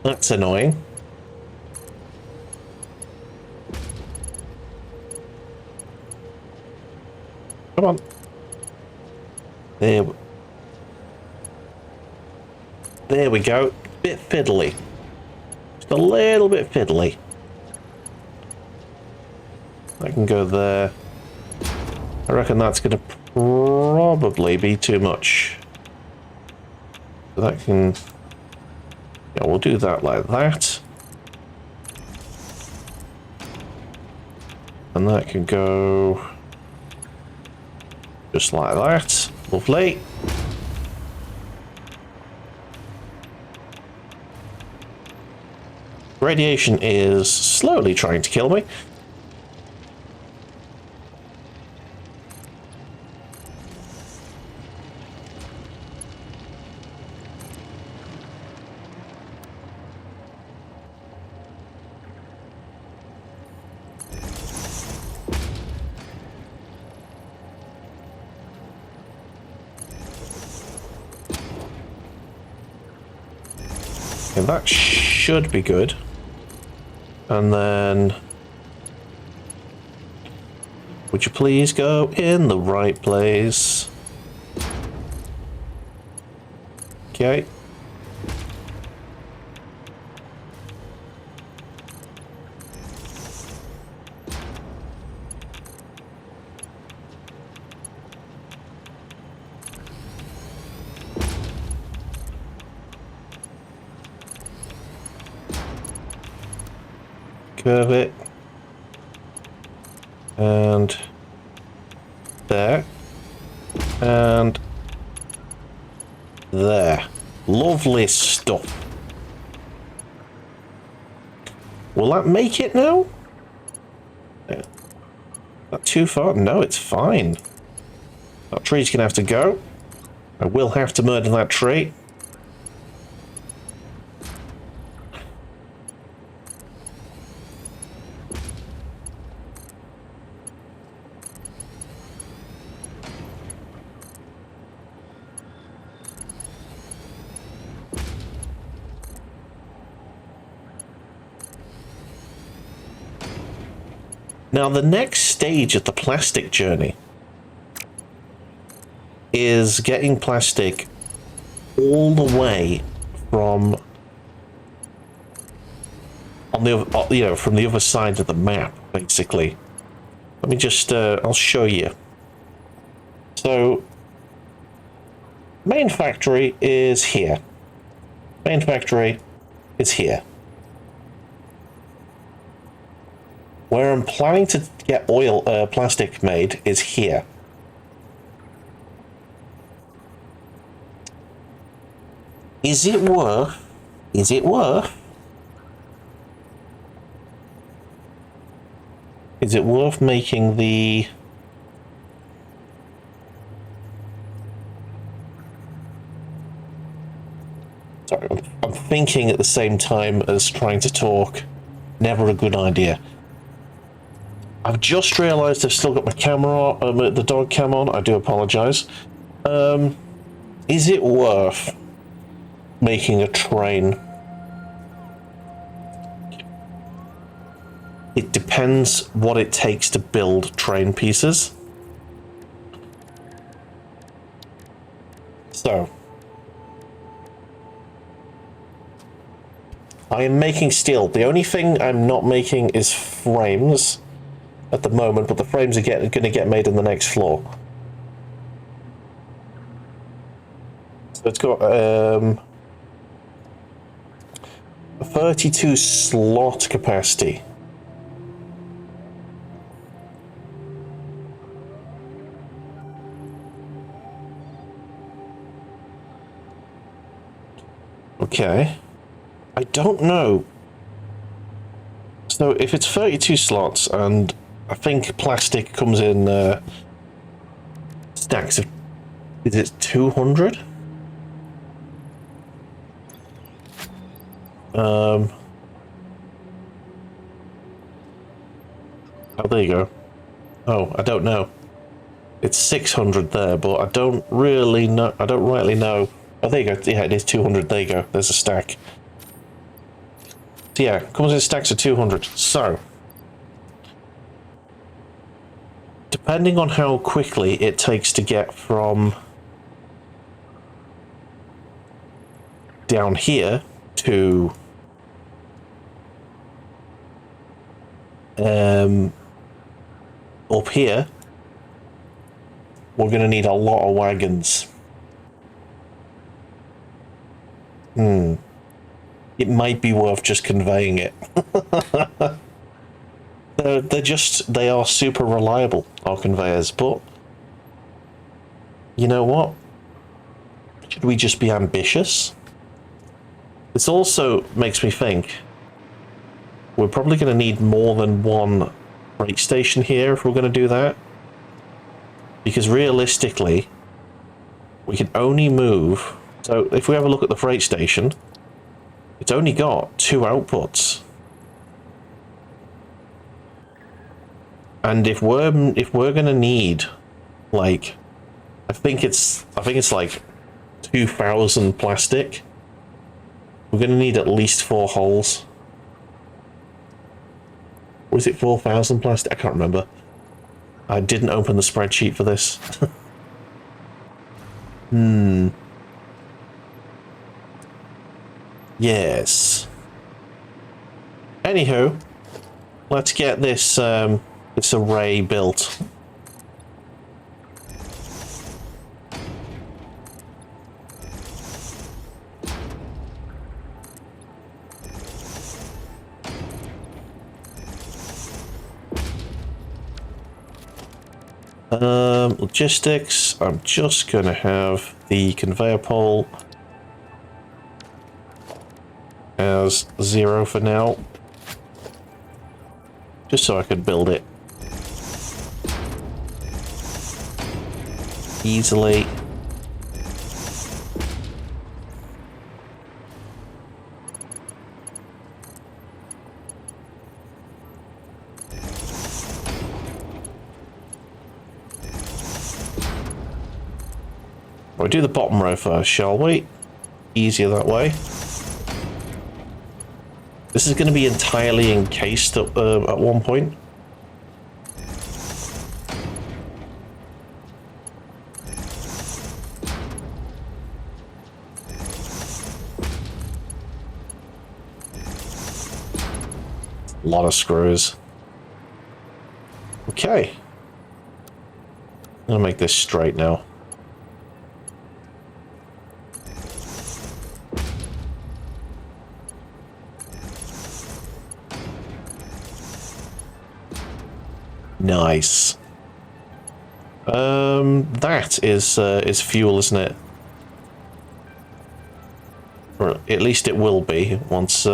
That's annoying. Come on. There we go. Bit fiddly. Just a little bit fiddly. I can go there. I reckon that's going to probably be too much. So that can... yeah, we'll do that like that. And that can go... just like that. Lovely. Radiation is slowly trying to kill me. Okay, that should be good. And then... would you please go in the right place? Okay. Curve it. And there. And there. Lovely stuff. Will that make it now? Not too far? No, it's fine. That tree's gonna have to go. I will have to murder that tree. Now, the next stage of the plastic journey is getting plastic all the way from on the from the other side of the map, basically. Let me just I'll show you. So, main factory is here. Main factory is here. Where I'm planning to get plastic made is here. Is it worth? Is it worth? Is it worth making the... sorry, I'm thinking at the same time as trying to talk. Never a good idea. I've just realised I've still got my camera, the dog cam on. I do apologise. Is it worth making a train? It depends what it takes to build train pieces. So, I am making steel. The only thing I'm not making is frames at the moment, but the frames are going to get made in the next floor. So it's got a 32 slot capacity. Okay. I don't know. So if it's 32 slots, and I think plastic comes in stacks of... Is it 200? Oh, there you go. Oh, I don't know. It's 600 there, but I don't really know. I don't rightly know. Oh, there you go. Yeah, it is 200. There you go. There's a stack. So yeah, comes in stacks of 200. So, depending on how quickly it takes to get from down here to up here, we're going to need a lot of wagons. It might be worth just conveying it. They are super reliable, our conveyors, but you know what? Should we just be ambitious? This also makes me think we're probably going to need more than one freight station here if we're going to do that. Because realistically, we can only move... So if we have a look at the freight station, it's only got 2 outputs. And if we're going to need, like, I think it's like 2,000 plastic. We're going to need at least 4 holes. Or is it 4,000 plastic? I can't remember. I didn't open the spreadsheet for this. Yes. Anywho, let's get this this array built. Logistics, I'm just going to have the conveyor pole as 0 for now, just so I could build it easily. We'll do the bottom row first, shall we? Easier that way. This is going to be entirely encased at one point. A lot of screws. Okay. I'm going to make this straight now. Nice. That is fuel, isn't it? Or at least it will be once.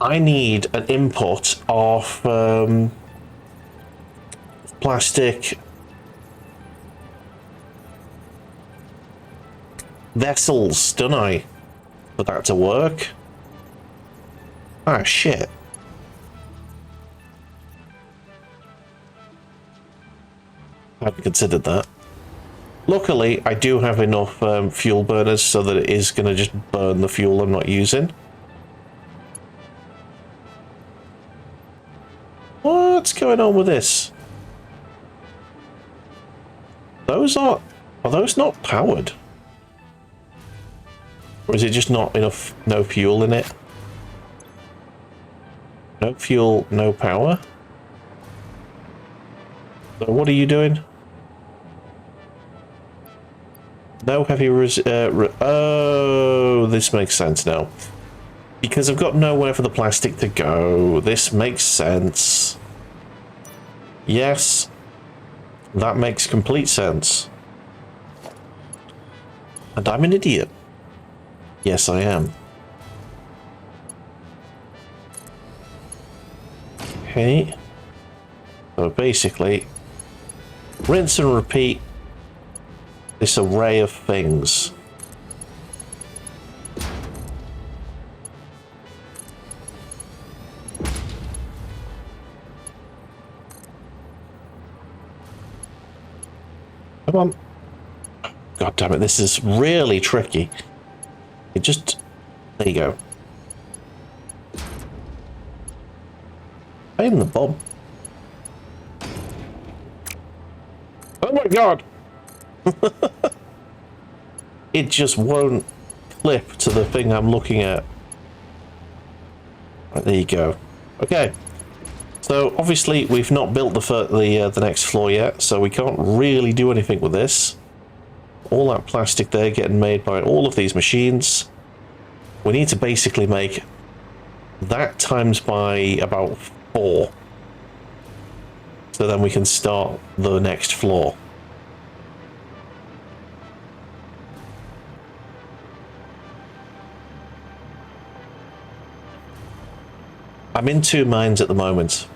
I need an input of plastic vessels, don't I? For that to work. Ah, shit. I hadn't considered that. Luckily, I do have enough fuel burners so that it is going to just burn the fuel I'm not using. What's going on with this? Are those not powered? Or is it just not enough, no fuel in it? No fuel, no power? So what are you doing? No heavy oh, this makes sense now. Because I've got nowhere for the plastic to go. This makes sense. Yes. That makes complete sense. And I'm an idiot. Yes, I am. Okay. So basically, rinse and repeat this array of things. Come on. God damn it, this is really tricky. It just... There you go. Pain in the bum. Oh my god! It just won't flip to the thing I'm looking at. Right, there you go. Okay. So obviously we've not built the next floor yet, so we can't really do anything with this. All that plastic there getting made by all of these machines. We need to basically make that times by about 4. So then we can start the next floor. I'm in two minds at the moment.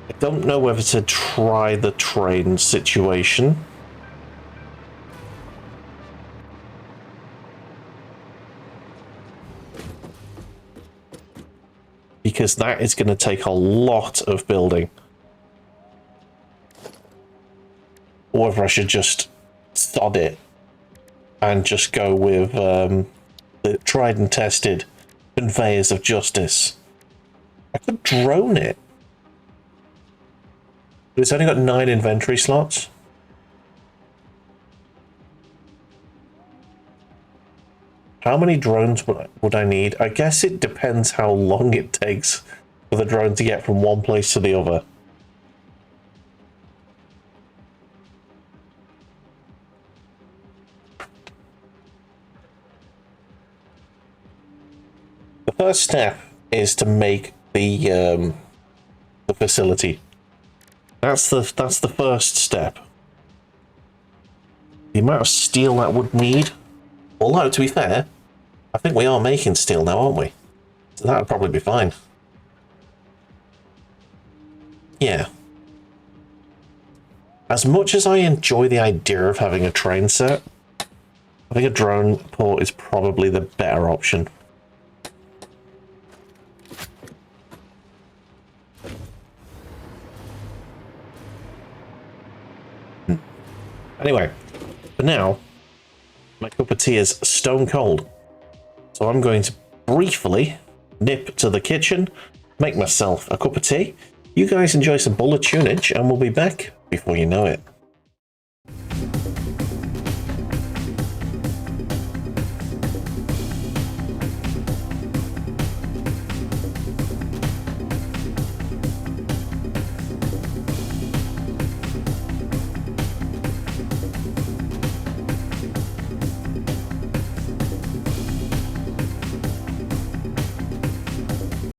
I don't know whether to try the train situation. Because that is going to take a lot of building. Or whether I should just sod it and just go with the tried and tested conveyors of justice. I could drone it. But it's only got 9 inventory slots. How many drones would I need? I guess it depends how long it takes for the drone to get from one place to the other. The first step is to make the facility. That's the first step. The amount of steel that would need. Although, to be fair, I think we are making steel now, aren't we? So that would probably be fine. Yeah. As much as I enjoy the idea of having a train set, I think a drone port is probably the better option. Anyway, for now, my cup of tea is stone cold. So I'm going to briefly nip to the kitchen, make myself a cup of tea. You guys enjoy some bullet tunage, and we'll be back before you know it.